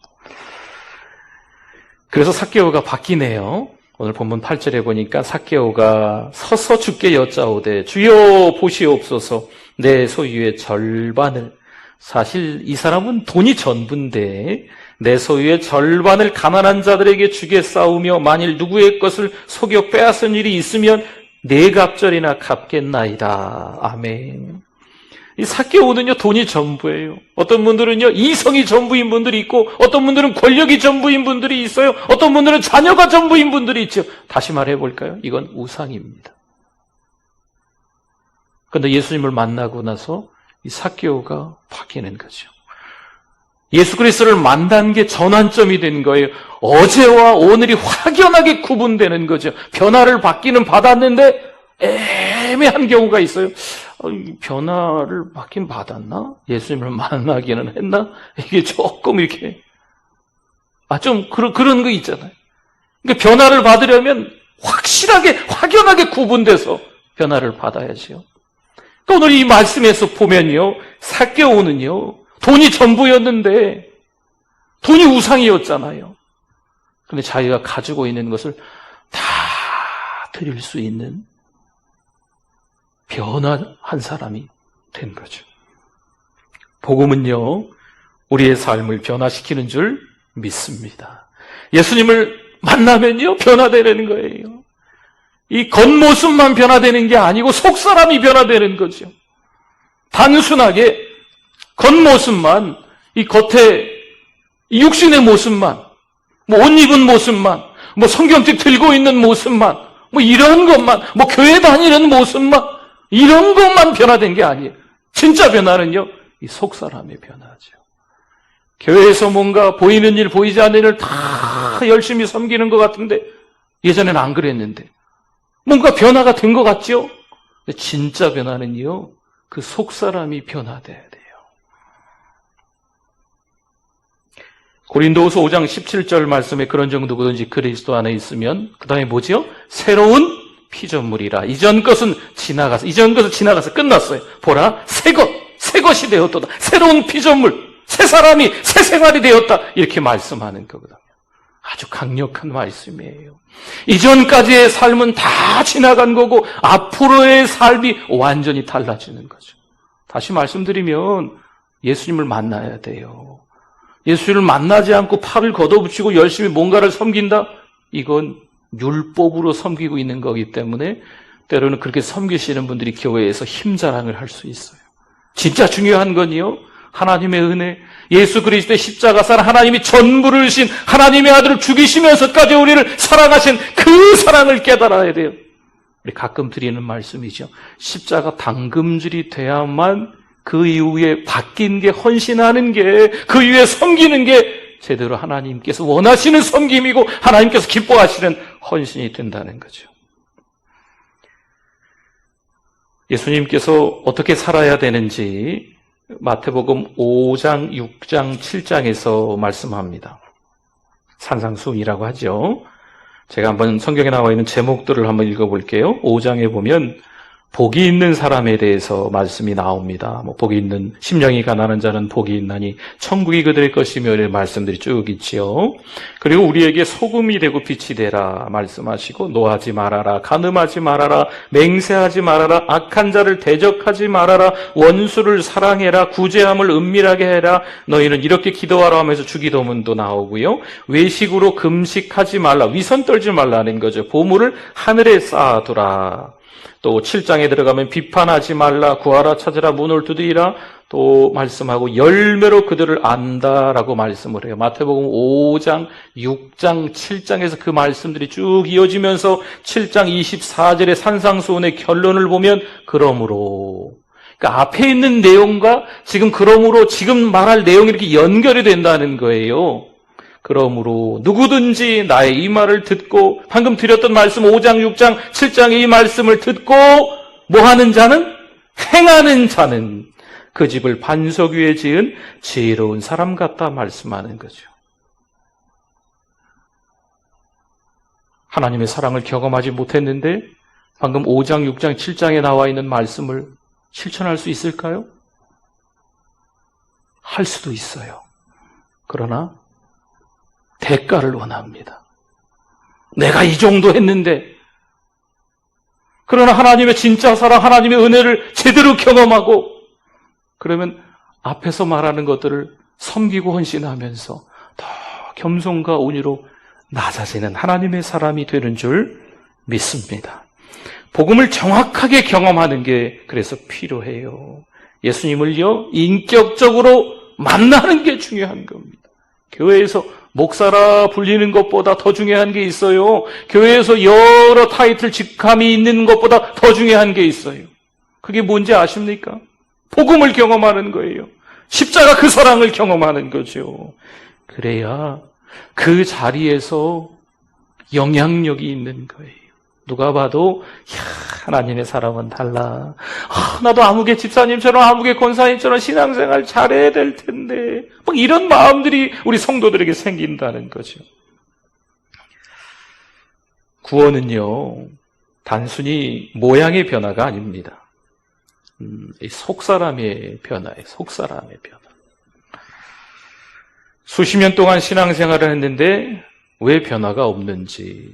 그래서 삭개오가 바뀌네요. 오늘 본문 8절에 보니까 삭개오가 서서 주께 여짜오되, 주여 보시옵소서 내 소유의 절반을, 사실 이 사람은 돈이 전부인데 내 소유의 절반을 가난한 자들에게 주겠사오며 만일 누구의 것을 속여 빼앗은 일이 있으면 네 갑절이나 갚겠나이다. 아멘. 이 삭개오는요, 돈이 전부예요. 어떤 분들은요, 이성이 전부인 분들이 있고, 어떤 분들은 권력이 전부인 분들이 있어요. 어떤 분들은 자녀가 전부인 분들이 있죠. 다시 말해볼까요? 이건 우상입니다. 그런데 예수님을 만나고 나서 이 삭개오가 바뀌는 거죠. 예수 그리스도를 만난 게 전환점이 된 거예요. 어제와 오늘이 확연하게 구분되는 거죠. 변화를 받기는 받았는데 애매한 경우가 있어요. 변화를 받긴 받았나? 예수님을 만나기는 했나? 이게 조금 이렇게 좀 그런 거 있잖아요. 그러니까 변화를 받으려면 확실하게 확연하게 구분돼서 변화를 받아야지요. 또 오늘 이 말씀에서 보면요, 삭개오는요, 돈이 전부였는데 돈이 우상이었잖아요. 그런데 자기가 가지고 있는 것을 다 드릴 수 있는 변화한 사람이 된 거죠. 복음은요, 우리의 삶을 변화시키는 줄 믿습니다. 예수님을 만나면요, 변화되는 거예요. 이 겉모습만 변화되는 게 아니고 속사람이 변화되는 거죠. 단순하게 겉모습만, 이 겉에 이 육신의 모습만, 뭐 옷 입은 모습만, 뭐 성경책 들고 있는 모습만, 뭐 이런 것만, 뭐 교회 다니는 모습만, 이런 것만 변화된 게 아니에요. 진짜 변화는요, 이 속사람의 변화죠. 교회에서 뭔가 보이는 일, 보이지 않는 일을 다 열심히 섬기는 것 같은데, 예전에는 안 그랬는데, 뭔가 변화가 된 것 같죠? 근데 진짜 변화는요, 그 속사람이 변화돼야 돼요. 고린도후서 5장 17절 말씀에 그런 정도 누구든지 그리스도 안에 있으면 그 다음에 뭐지요? 새로운 피조물이라. 이전 것은 지나가서 끝났어요. 보라, 새 것이 되었도다. 새로운 피조물, 새 사람이, 새 생활이 되었다. 이렇게 말씀하는 거거든요. 아주 강력한 말씀이에요. 이전까지의 삶은 다 지나간 거고 앞으로의 삶이 완전히 달라지는 거죠. 다시 말씀드리면 예수님을 만나야 돼요. 예수를 만나지 않고 팔을 걷어붙이고 열심히 뭔가를 섬긴다? 이건 율법으로 섬기고 있는 거기 때문에 때로는 그렇게 섬기시는 분들이 교회에서 힘자랑을 할 수 있어요. 진짜 중요한 건요, 하나님의 은혜, 예수 그리스도의 십자가상 하나님이 전부를 주신 하나님의 아들을 죽이시면서까지 우리를 사랑하신 그 사랑을 깨달아야 돼요. 우리 가끔 드리는 말씀이죠. 십자가 당금줄이 돼야만 그 이후에 바뀐 게, 헌신하는 게, 그 이후에 섬기는 게 제대로 하나님께서 원하시는 섬김이고 하나님께서 기뻐하시는 헌신이 된다는 거죠. 예수님께서 어떻게 살아야 되는지 마태복음 5장, 6장, 7장에서 말씀합니다. 산상수훈이라고 하죠. 제가 한번 성경에 나와 있는 제목들을 한번 읽어볼게요. 5장에 보면 복이 있는 사람에 대해서 말씀이 나옵니다. 복이 있는, 심령이 가난한 자는 복이 있나니 천국이 그들의 것이며 이런 말씀들이 쭉 있지요. 그리고 우리에게 소금이 되고 빛이 되라 말씀하시고, 노하지 말아라, 간음하지 말아라, 맹세하지 말아라, 악한 자를 대적하지 말아라, 원수를 사랑해라, 구제함을 은밀하게 해라, 너희는 이렇게 기도하라 하면서 주기도문도 나오고요. 외식으로 금식하지 말라, 위선 떨지 말라는 거죠. 보물을 하늘에 쌓아두라. 또 7장에 들어가면 비판하지 말라, 구하라, 찾으라, 문을 두드리라 또 말씀하고, 열매로 그들을 안다라고 말씀을 해요. 마태복음 5장, 6장, 7장에서 그 말씀들이 쭉 이어지면서 7장 24절의 산상수훈의 결론을 보면 그러므로, 그러니까 앞에 있는 내용과 지금 그러므로 지금 말할 내용이 이렇게 연결이 된다는 거예요. 그러므로 누구든지 나의 이 말을 듣고, 방금 드렸던 말씀 5장, 6장, 7장의 이 말씀을 듣고 뭐하는 자는? 행하는 자는 그 집을 반석 위에 지은 지혜로운 사람 같다 말씀하는 거죠. 하나님의 사랑을 경험하지 못했는데 방금 5장, 6장, 7장에 나와 있는 말씀을 실천할 수 있을까요? 할 수도 있어요. 그러나 대가를 원합니다. 내가 이 정도 했는데, 그러나 하나님의 진짜 사랑, 하나님의 은혜를 제대로 경험하고, 그러면 앞에서 말하는 것들을 섬기고 헌신하면서 더 겸손과 온유로 낮아지는 하나님의 사람이 되는 줄 믿습니다. 복음을 정확하게 경험하는 게 그래서 필요해요. 예수님을요, 인격적으로 만나는 게 중요한 겁니다. 교회에서 목사라 불리는 것보다 더 중요한 게 있어요. 교회에서 여러 타이틀 직함이 있는 것보다 더 중요한 게 있어요. 그게 뭔지 아십니까? 복음을 경험하는 거예요. 십자가 그 사랑을 경험하는 거죠. 그래야 그 자리에서 영향력이 있는 거예요. 누가 봐도 하나님의 사랑은 달라. 나도 아무개 집사님처럼, 아무개 권사님처럼 신앙생활 잘해야 될 텐데, 이런 마음들이 우리 성도들에게 생긴다는 거죠. 구원은요, 단순히 모양의 변화가 아닙니다. 속사람의 변화예요. 속사람의 변화. 수십 년 동안 신앙생활을 했는데 왜 변화가 없는지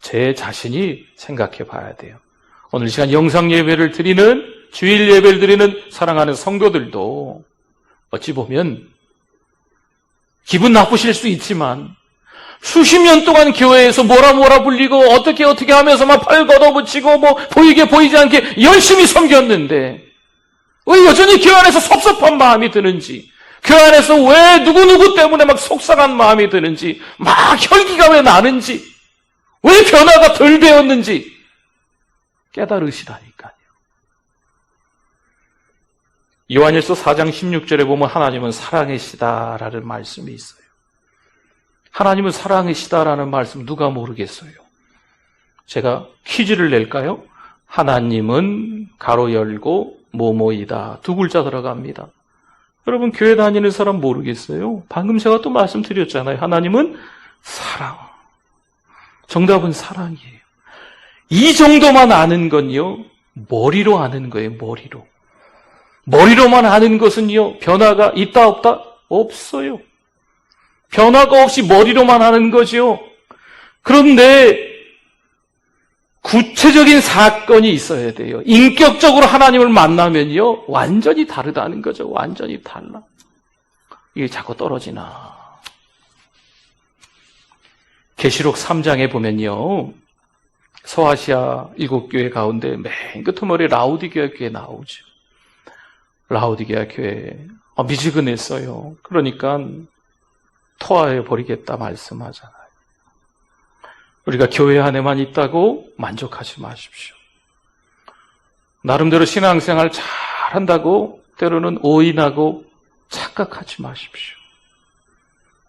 제 자신이 생각해 봐야 돼요. 오늘 시간 영상 예배를 드리는, 주일 예배를 드리는 사랑하는 성도들도 어찌 보면 기분 나쁘실 수 있지만 수십 년 동안 교회에서 뭐라 불리고 어떻게 하면서 막 팔 걷어붙이고 뭐 보이지 않게 열심히 섬겼는데 왜 여전히 교회 안에서 섭섭한 마음이 드는지, 교회 안에서 왜 누구누구 때문에 막 속상한 마음이 드는지, 막 혈기가 왜 나는지, 왜 변화가 덜 되었는지 깨달으시라니까요. 요한일서 4장 16절에 보면 하나님은 사랑이시다라는 말씀이 있어요. 하나님은 사랑이시다라는 말씀 누가 모르겠어요? 제가 퀴즈를 낼까요? 하나님은 가로 열고 뭐뭐이다. 두 글자 들어갑니다. 여러분 교회 다니는 사람 모르겠어요? 방금 제가 또 말씀드렸잖아요. 하나님은 사랑. 정답은 사랑이에요. 이 정도만 아는 건요, 머리로 아는 거예요. 머리로만 아는 것은요, 변화가 있다 없다? 없어요. 변화가 없이 머리로만 하는 거죠. 그런데 구체적인 사건이 있어야 돼요. 인격적으로 하나님을 만나면요, 완전히 다르다는 거죠. 완전히 달라. 이게 자꾸 떨어지나. 계시록 3장에 보면요, 서아시아 7교회 가운데 맨 끝머리 라우디게아 교회 나오죠. 라우디게아 교회 미지근했어요. 그러니까 토하해 버리겠다 말씀하잖아요. 우리가 교회 안에만 있다고 만족하지 마십시오. 나름대로 신앙생활 잘한다고 때로는 오인하고 착각하지 마십시오.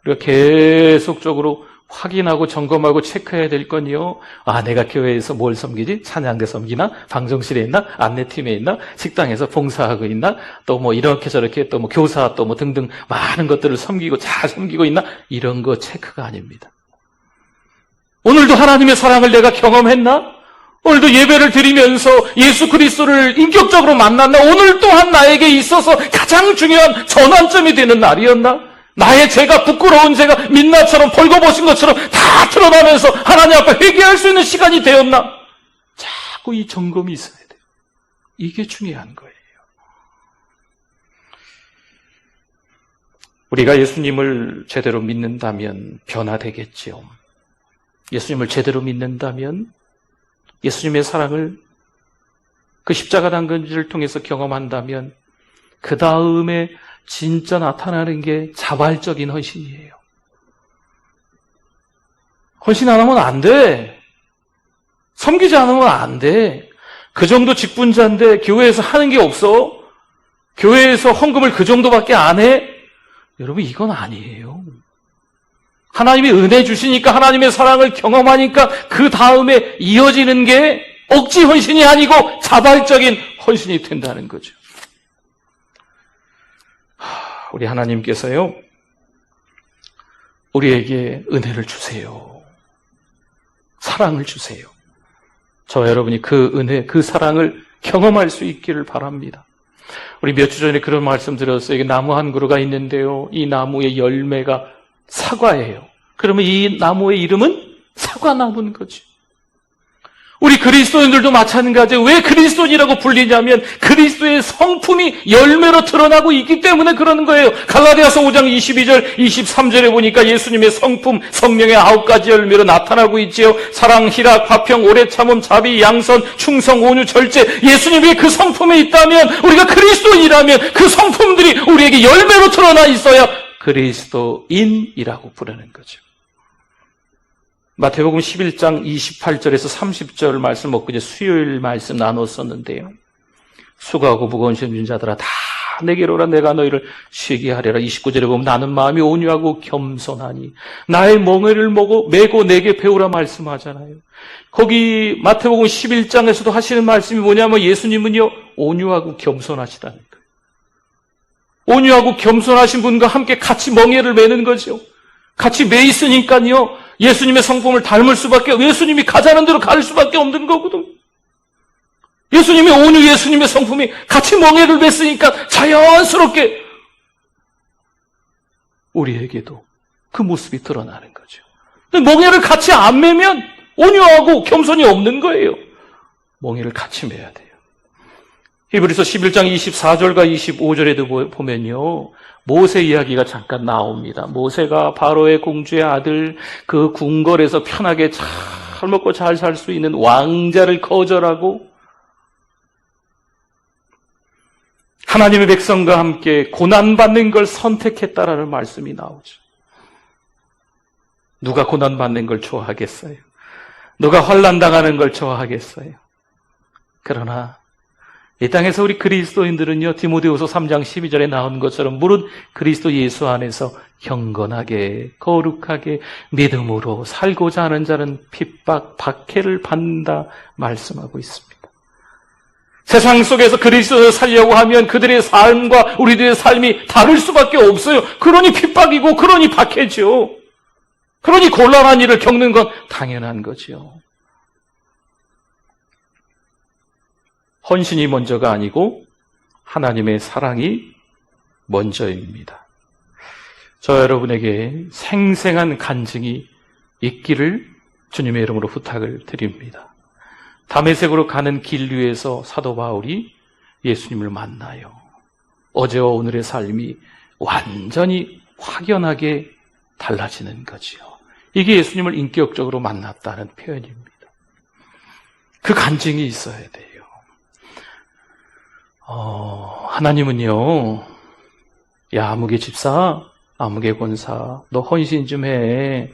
우리가 계속적으로 확인하고 점검하고 체크해야 될 건요, 내가 교회에서 뭘 섬기지? 찬양대 섬기나? 방송실에 있나? 안내팀에 있나? 식당에서 봉사하고 있나? 또 뭐 이렇게 저렇게 또 뭐 교사 또 뭐 등등 많은 것들을 섬기고 잘 섬기고 있나? 이런 거 체크가 아닙니다. 오늘도 하나님의 사랑을 내가 경험했나? 오늘도 예배를 드리면서 예수 그리스도를 인격적으로 만났나? 오늘 또한 나에게 있어서 가장 중요한 전환점이 되는 날이었나? 나의 죄가, 부끄러운 죄가 민낯처럼 벌거벗은 것처럼 다 드러나면서 하나님 앞에 회개할 수 있는 시간이 되었나? 자꾸 이 점검이 있어야 돼요. 이게 중요한 거예요. 우리가 예수님을 제대로 믿는다면 변화되겠지요. 예수님을 제대로 믿는다면 예수님의 사랑을 그 십자가 당근지를 통해서 경험한다면 그 다음에 진짜 나타나는 게 자발적인 헌신이에요. 헌신 안 하면 안 돼. 섬기지 않으면 안 돼. 그 정도 직분자인데 교회에서 하는 게 없어? 교회에서 헌금을 그 정도밖에 안 해? 여러분, 이건 아니에요. 하나님이 은혜 주시니까, 하나님의 사랑을 경험하니까 그 다음에 이어지는 게 억지 헌신이 아니고 자발적인 헌신이 된다는 거죠. 우리 하나님께서요, 우리에게 은혜를 주세요. 사랑을 주세요. 저와 여러분이 그 은혜, 그 사랑을 경험할 수 있기를 바랍니다. 우리 몇 주 전에 그런 말씀 드렸어요. 이게 나무 한 그루가 있는데요, 이 나무의 열매가 사과예요. 그러면 이 나무의 이름은 사과나무인 거죠. 우리 그리스도인들도 마찬가지예요. 왜 그리스도인이라고 불리냐면 그리스도의 성품이 열매로 드러나고 있기 때문에 그러는 거예요. 갈라디아서 5장 22절, 23절에 보니까 예수님의 성품, 성령의 9가지 열매로 나타나고 있지요. 사랑, 희락, 화평, 오래 참음, 자비, 양선, 충성, 온유, 절제. 예수님의 그 성품에 있다면, 우리가 그리스도인이라면 그 성품들이 우리에게 열매로 드러나 있어야 그리스도인이라고 부르는 거죠. 마태복음 11장 28절에서 30절 말씀 먹고 이제 수요일 말씀 나눴었는데요. 수고하고 무거운 짐진 자들아 다 내게로 오라, 내가 너희를 쉬게 하리라. 29절에 보면 나는 마음이 온유하고 겸손하니 나의 멍에를 메고 내게 배우라 말씀하잖아요. 거기 마태복음 11장에서도 하시는 말씀이 뭐냐면 예수님은요, 온유하고 겸손하시다는 거예요. 온유하고 겸손하신 분과 함께 같이 멍에를 메는 거죠. 같이 매 있으니까요, 예수님의 성품을 닮을 수밖에, 예수님이 가자는 대로 갈 수밖에 없는 거거든. 예수님의 온유, 예수님의 성품이 같이 멍에를 맸으니까 자연스럽게 우리에게도 그 모습이 드러나는 거죠. 멍에를 같이 안 매면 온유하고 겸손이 없는 거예요. 멍에를 같이 매야 돼요. 히브리서 11장 24절과 25절에도 보면요, 모세 이야기가 잠깐 나옵니다. 모세가 바로의 공주의 아들, 그 궁궐에서 편하게 잘 먹고 잘 살 수 있는 왕자를 거절하고 하나님의 백성과 함께 고난받는 걸 선택했다라는 말씀이 나오죠. 누가 고난받는 걸 좋아하겠어요? 누가 환난당하는 걸 좋아하겠어요? 그러나 이 땅에서 우리 그리스도인들은요, 디모데후서 3장 12절에 나온 것처럼 무릇 그리스도 예수 안에서 경건하게 거룩하게 믿음으로 살고자 하는 자는 핍박, 박해를 받는다 말씀하고 있습니다. 세상 속에서 그리스도를 살려고 하면 그들의 삶과 우리들의 삶이 다를 수밖에 없어요. 그러니 핍박이고 그러니 박해죠. 그러니 곤란한 일을 겪는 건 당연한 거죠. 헌신이 먼저가 아니고 하나님의 사랑이 먼저입니다. 저 여러분에게 생생한 간증이 있기를 주님의 이름으로 부탁을 드립니다. 다메섹으로 가는 길 위에서 사도 바울이 예수님을 만나요. 어제와 오늘의 삶이 완전히 확연하게 달라지는 거지요. 이게 예수님을 인격적으로 만났다는 표현입니다. 그 간증이 있어야 돼요. 하나님은요, 야, 아무개 집사, 아무개 권사, 너 헌신 좀 해.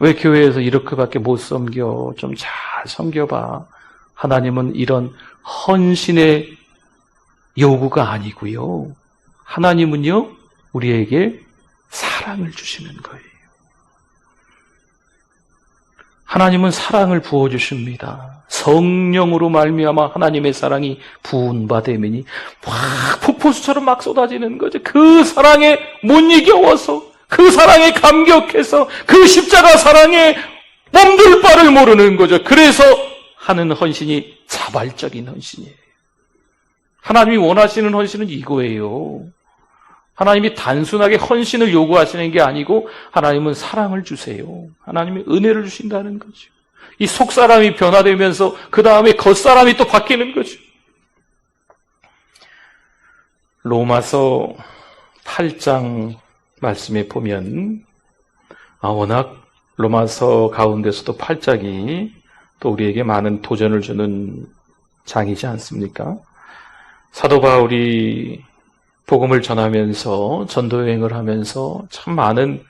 왜 교회에서 이렇게밖에 못 섬겨? 좀 잘 섬겨봐. 하나님은 이런 헌신의 요구가 아니고요. 하나님은요, 우리에게 사랑을 주시는 거예요. 하나님은 사랑을 부어주십니다. 성령으로 말미암아 하나님의 사랑이 부은 바 되면이 막 폭포수처럼 막 쏟아지는 거죠. 그 사랑에 못 이겨워서, 그 사랑에 감격해서, 그 십자가 사랑에 몸둘 바를 모르는 거죠. 그래서 하는 헌신이 자발적인 헌신이에요. 하나님이 원하시는 헌신은 이거예요. 하나님이 단순하게 헌신을 요구하시는 게 아니고 하나님은 사랑을 주세요. 하나님이 은혜를 주신다는 거죠. 이 속사람이 변화되면서 그 다음에 겉사람이 또 바뀌는 거죠. 로마서 8장 말씀에 보면 워낙 로마서 가운데서도 8장이 또 우리에게 많은 도전을 주는 장이지 않습니까? 사도 바울이 복음을 전하면서 전도여행을 하면서 참 많은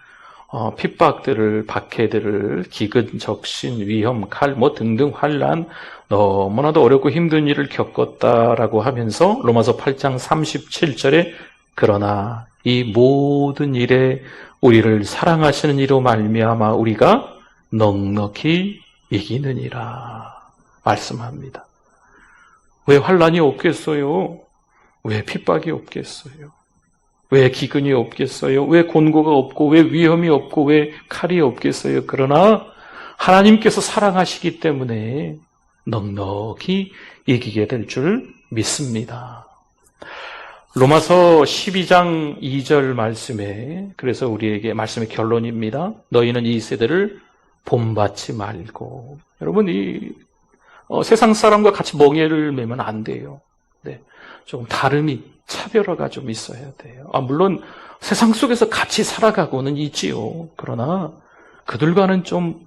핍박들을, 박해들을, 기근, 적신, 위험, 칼 등등 환난, 너무나도 어렵고 힘든 일을 겪었다라고 하면서 로마서 8장 37절에 그러나 이 모든 일에 우리를 사랑하시는 이로 말미암아 우리가 넉넉히 이기느니라 말씀합니다. 왜 환난이 없겠어요? 왜 핍박이 없겠어요? 왜 기근이 없겠어요? 왜 곤고가 없고 왜 위험이 없고 왜 칼이 없겠어요? 그러나 하나님께서 사랑하시기 때문에 넉넉히 이기게 될 줄 믿습니다. 로마서 12장 2절 말씀에 그래서 우리에게 말씀의 결론입니다. 너희는 이 세대를 본받지 말고. 여러분 세상 사람과 같이 멍에를 매면 안 돼요. 네. 조금 다름이, 차별화가 좀 있어야 돼요. 물론 세상 속에서 같이 살아가고는 있지요. 그러나 그들과는 좀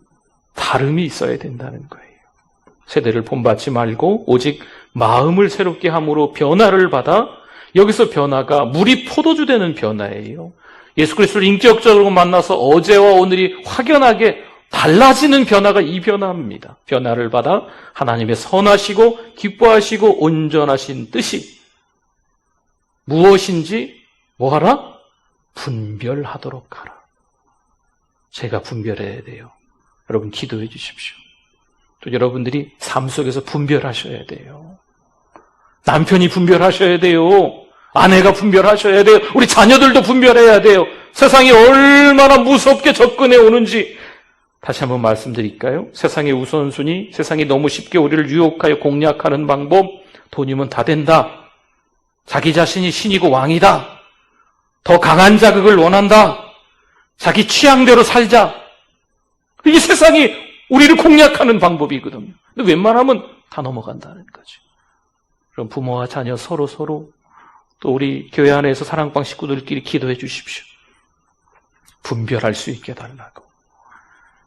다름이 있어야 된다는 거예요. 세대를 본받지 말고 오직 마음을 새롭게 함으로 변화를 받아, 여기서 변화가 물이 포도주 되는 변화예요. 예수 그리스도를 인격적으로 만나서 어제와 오늘이 확연하게 달라지는 변화가 이 변화입니다. 변화를 받아 하나님의 선하시고 기뻐하시고 온전하신 뜻이 무엇인지 뭐하라? 분별하도록 하라. 제가 분별해야 돼요. 여러분 기도해 주십시오. 또 여러분들이 삶 속에서 분별하셔야 돼요. 남편이 분별하셔야 돼요. 아내가 분별하셔야 돼요. 우리 자녀들도 분별해야 돼요. 세상이 얼마나 무섭게 접근해 오는지 다시 한번 말씀드릴까요? 세상의 우선순위, 세상이 너무 쉽게 우리를 유혹하여 공략하는 방법, 돈이면 다 된다. 자기 자신이 신이고 왕이다. 더 강한 자극을 원한다. 자기 취향대로 살자. 이게 세상이 우리를 공략하는 방법이거든요. 근데 웬만하면 다 넘어간다는 거죠. 그럼 부모와 자녀 서로 또 우리 교회 안에서 사랑방 식구들끼리 기도해 주십시오. 분별할 수 있게 달라고.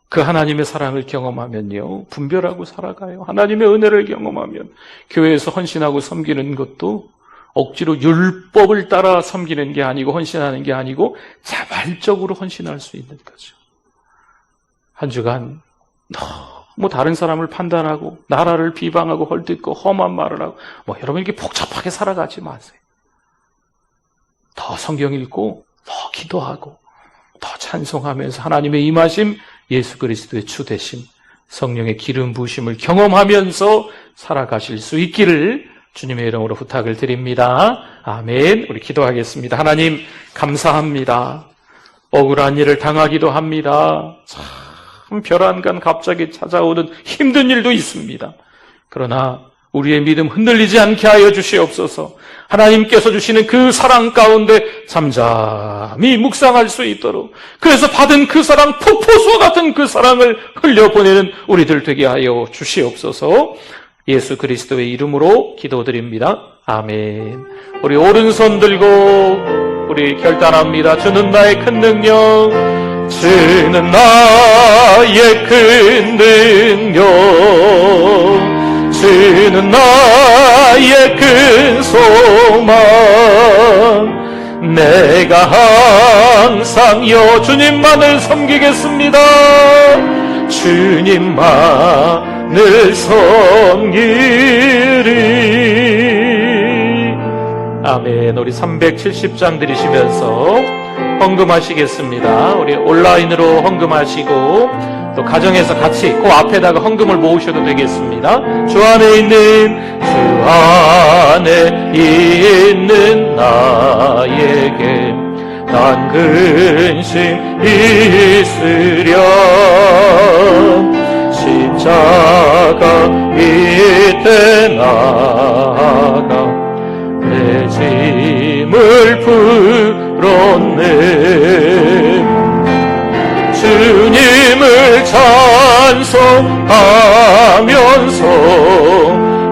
그 하나님의 사랑을 경험하면요, 분별하고 살아가요. 하나님의 은혜를 경험하면 교회에서 헌신하고 섬기는 것도 억지로 율법을 따라 섬기는 게 아니고 헌신하는 게 아니고 자발적으로 헌신할 수 있는 거죠. 한 주간 너무 다른 사람을 판단하고 나라를 비방하고 헐뜯고 험한 말을 하고 여러분 이렇게 복잡하게 살아가지 마세요. 더 성경 읽고 더 기도하고 더 찬송하면서 하나님의 임하심, 예수 그리스도의 주 되심, 성령의 기름 부으심을 경험하면서 살아가실 수 있기를 주님의 이름으로 부탁을 드립니다. 아멘. 우리 기도하겠습니다. 하나님 감사합니다. 억울한 일을 당하기도 합니다. 참 별안간 갑자기 찾아오는 힘든 일도 있습니다. 그러나 우리의 믿음 흔들리지 않게 하여 주시옵소서. 하나님께서 주시는 그 사랑 가운데 잠잠히 묵상할 수 있도록, 그래서 받은 그 사랑, 폭포수와 같은 그 사랑을 흘려보내는 우리들 되게 하여 주시옵소서. 예수 그리스도의 이름으로 기도드립니다. 아멘. 우리 오른손 들고 우리 결단합니다. 주는 나의 큰 능력, 주는 나의 큰 능력, 주는 나의 큰 소망. 내가 항상 주님만을 섬기겠습니다. 주님만을 섬기리. 아멘. 우리 370장 드리시면서 헌금하시겠습니다. 우리 온라인으로 헌금하시고 또 가정에서 같이 그 앞에다가 헌금을 모으셔도 되겠습니다. 주 안에 있는 나에게 난 근심 있으랴. 십자가 밑에 나가 내 짐을 풀었네. 주님을 찬송하면서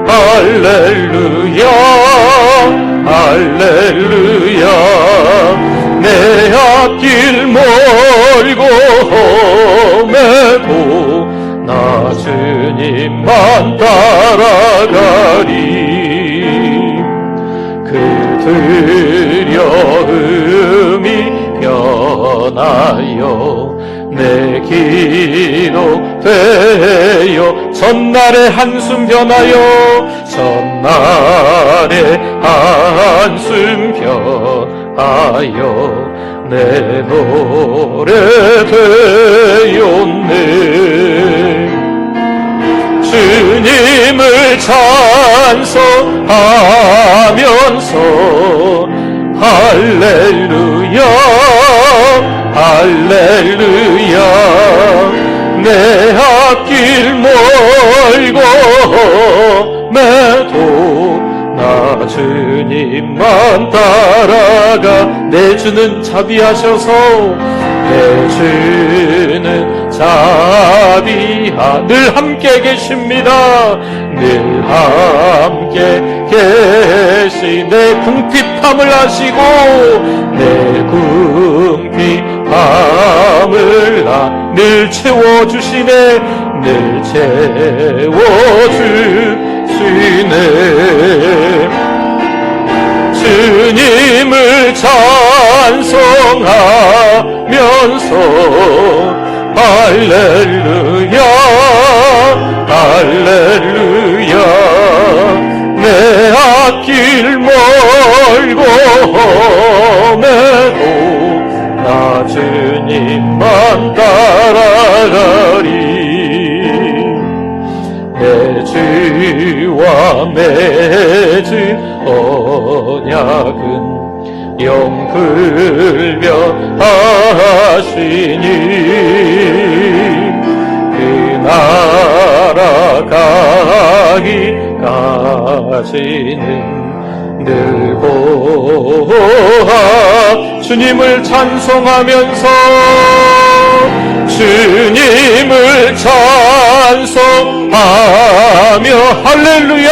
할렐루야 할렐루야. 내 앞길 멀고 험해도 나 주님만 따라가리. 그들여 음이 변하여 내 기도 되어 전날의 한숨 변하여 전날의 한숨 변하여 내 노래 되었네. 주님을 찬송하면서 할렐루야 할렐루야. 내 앞길 멀고 험해도 나 주님만 따라가. 내 주는 자비하셔서 내 주는 자비하 늘 함께 계십니다. 늘 함께 계시 내 궁핍함을 아시고 내 궁핍함을 늘 채워주시네. 늘 채워주시네. 주님을 찬송하면서 할렐루야 할렐루야. 내 앞길 멀고 험해도 나 주님만 따라가리. 내 주와 맺은 언약은 영불변하시니 그 나라 가기까지는 늘 보호하시네. 주님을 찬송하면서 주님을 찬송하며 할렐루야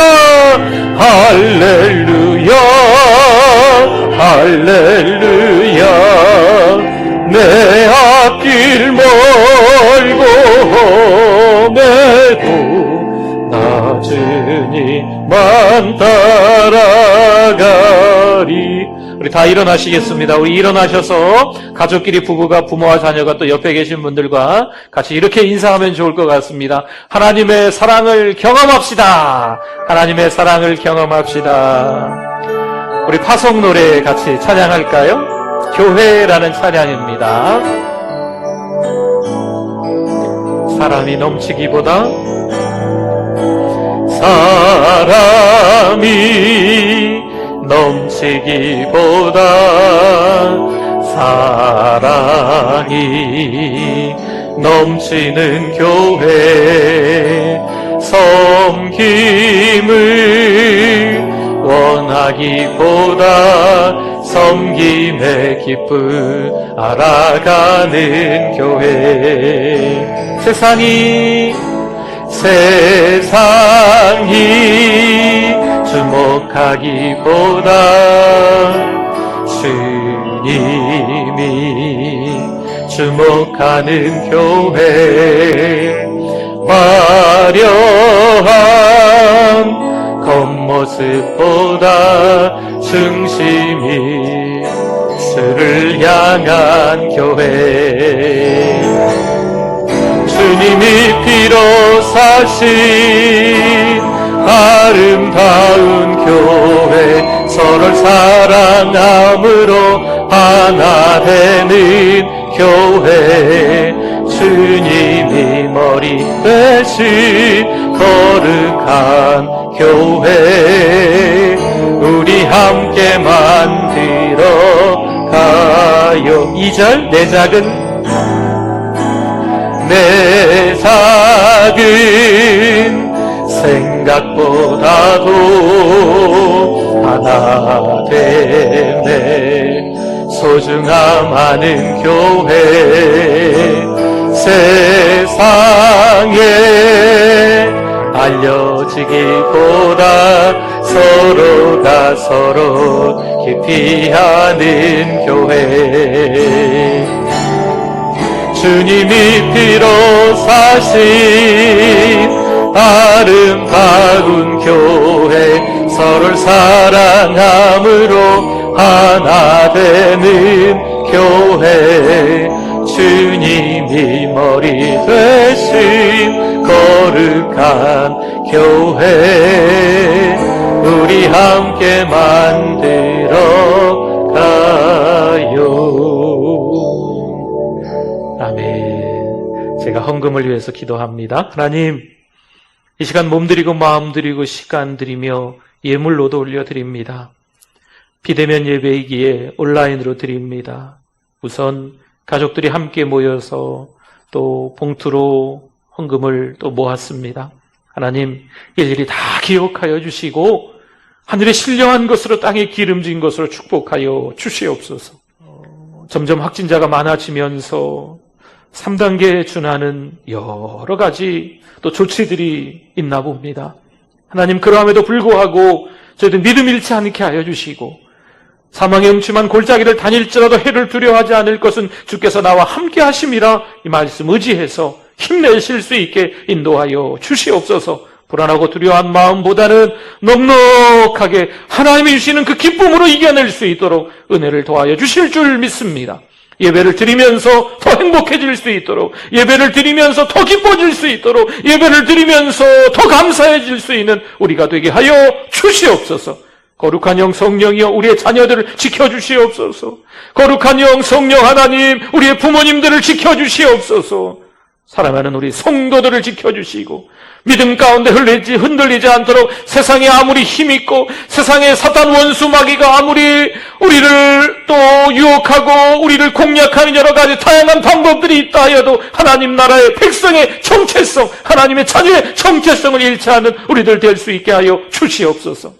할렐루야 할렐루야 내 앞길 멀고 험해도 나 주님만 따라가리. 우리 다 일어나시겠습니다. 우리 일어나셔서 가족끼리 부부가 부모와 자녀가 또 옆에 계신 분들과 같이 이렇게 인사하면 좋을 것 같습니다. 하나님의 사랑을 경험합시다. 하나님의 사랑을 경험합시다. 우리 파송 노래 같이 찬양할까요? 교회라는 찬양입니다. 사람이 넘치기보다 사람이 넘치기보다 사랑이 넘치는 교회 섬김을 원하기보다 섬김의 기쁨 알아가는 교회 세상이 주목하기보다 주님이 주목하는 교회 화려한 겉모습보다 중심이 주를 향한 교회 주님이 피로 사신 아름다운 교회 서로를 사랑함으로 하나 되는 교회 주님이 머리 대신 거룩한 교회 우리 함께 만들어 가요. 2절 내 작은 생각보다도 하나 되네 소중함하는 교회 세상에 알려지기보다 서로가 서로 깊이 아는 교회 주님이 피로 사신 아름다운 교회 서로를 사랑함으로 하나 되는 교회 주님이 머리 되신 거룩한 교회 우리 함께 만들어 가요. 아멘. 제가 헌금을 위해서 기도합니다. 하나님 이 시간 몸드리고 마음드리고 시간드리며 예물로도 올려드립니다. 비대면 예배이기에 온라인으로 드립니다. 우선 가족들이 함께 모여서 또 봉투로 헌금을 또 모았습니다. 하나님 일일이 다 기억하여 주시고 하늘의 신령한 것으로 땅에 기름진 것으로 축복하여 주시옵소서. 점점 확진자가 많아지면서 3단계에 준하는 여러 가지 또 조치들이 있나 봅니다. 하나님 그러함에도 불구하고 저희들 믿음 잃지 않게 하여 주시고 사망의 음침한 골짜기를 다닐지라도 해를 두려워하지 않을 것은 주께서 나와 함께 하심이라 이 말씀 의지해서 힘내실 수 있게 인도하여 주시옵소서. 불안하고 두려워한 마음보다는 넉넉하게 하나님이 주시는 그 기쁨으로 이겨낼 수 있도록 은혜를 더하여 주실 줄 믿습니다. 예배를 드리면서 더 행복해질 수 있도록, 예배를 드리면서 더 기뻐질 수 있도록, 예배를 드리면서 더 감사해질 수 있는 우리가 되게 하여 주시옵소서. 거룩한 영 성령이여 우리의 자녀들을 지켜주시옵소서. 거룩한 영 성령 하나님 우리의 부모님들을 지켜주시옵소서. 사랑하는 우리 성도들을 지켜주시고 믿음 가운데 흔들리지 않도록 세상에 아무리 힘있고 세상에 사탄 원수 마귀가 아무리 우리를 또 유혹하고 우리를 공략하는 여러 가지 다양한 방법들이 있다 하여도 하나님 나라의 백성의 정체성, 하나님의 자녀의 정체성을 잃지 않는 우리들 될 수 있게 하여 주시옵소서.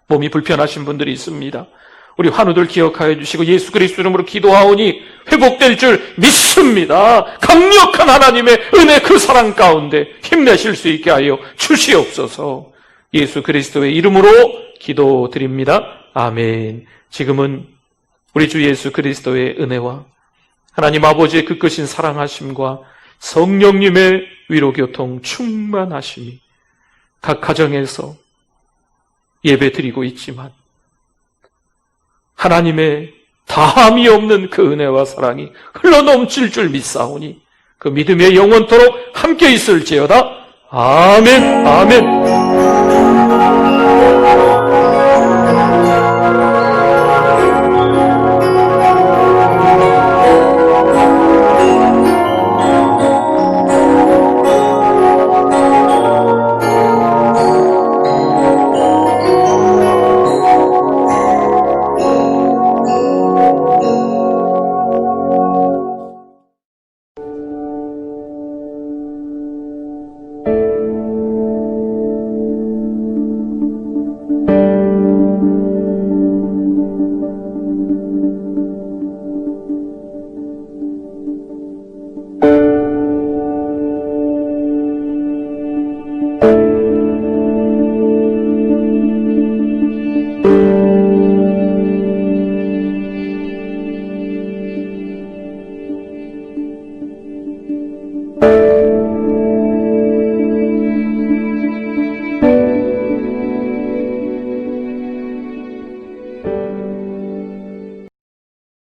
몸이 불편하신 분들이 있습니다. 우리 환우들 기억하여 주시고 예수 그리스도 이름으로 기도하오니 회복될 줄 믿습니다. 강력한 하나님의 은혜 그 사랑 가운데 힘내실 수 있게 하여 주시옵소서. 예수 그리스도의 이름으로 기도드립니다. 아멘. 지금은 우리 주 예수 그리스도의 은혜와 하나님 아버지의 그 크신 사랑하심과 성령님의 위로교통 충만하심이 각 가정에서 예배드리고 있지만 하나님의 다함이 없는 그 은혜와 사랑이 흘러넘칠 줄 믿사오니 그 믿음의 영원토록 함께 있을지어다. 아멘. 아멘.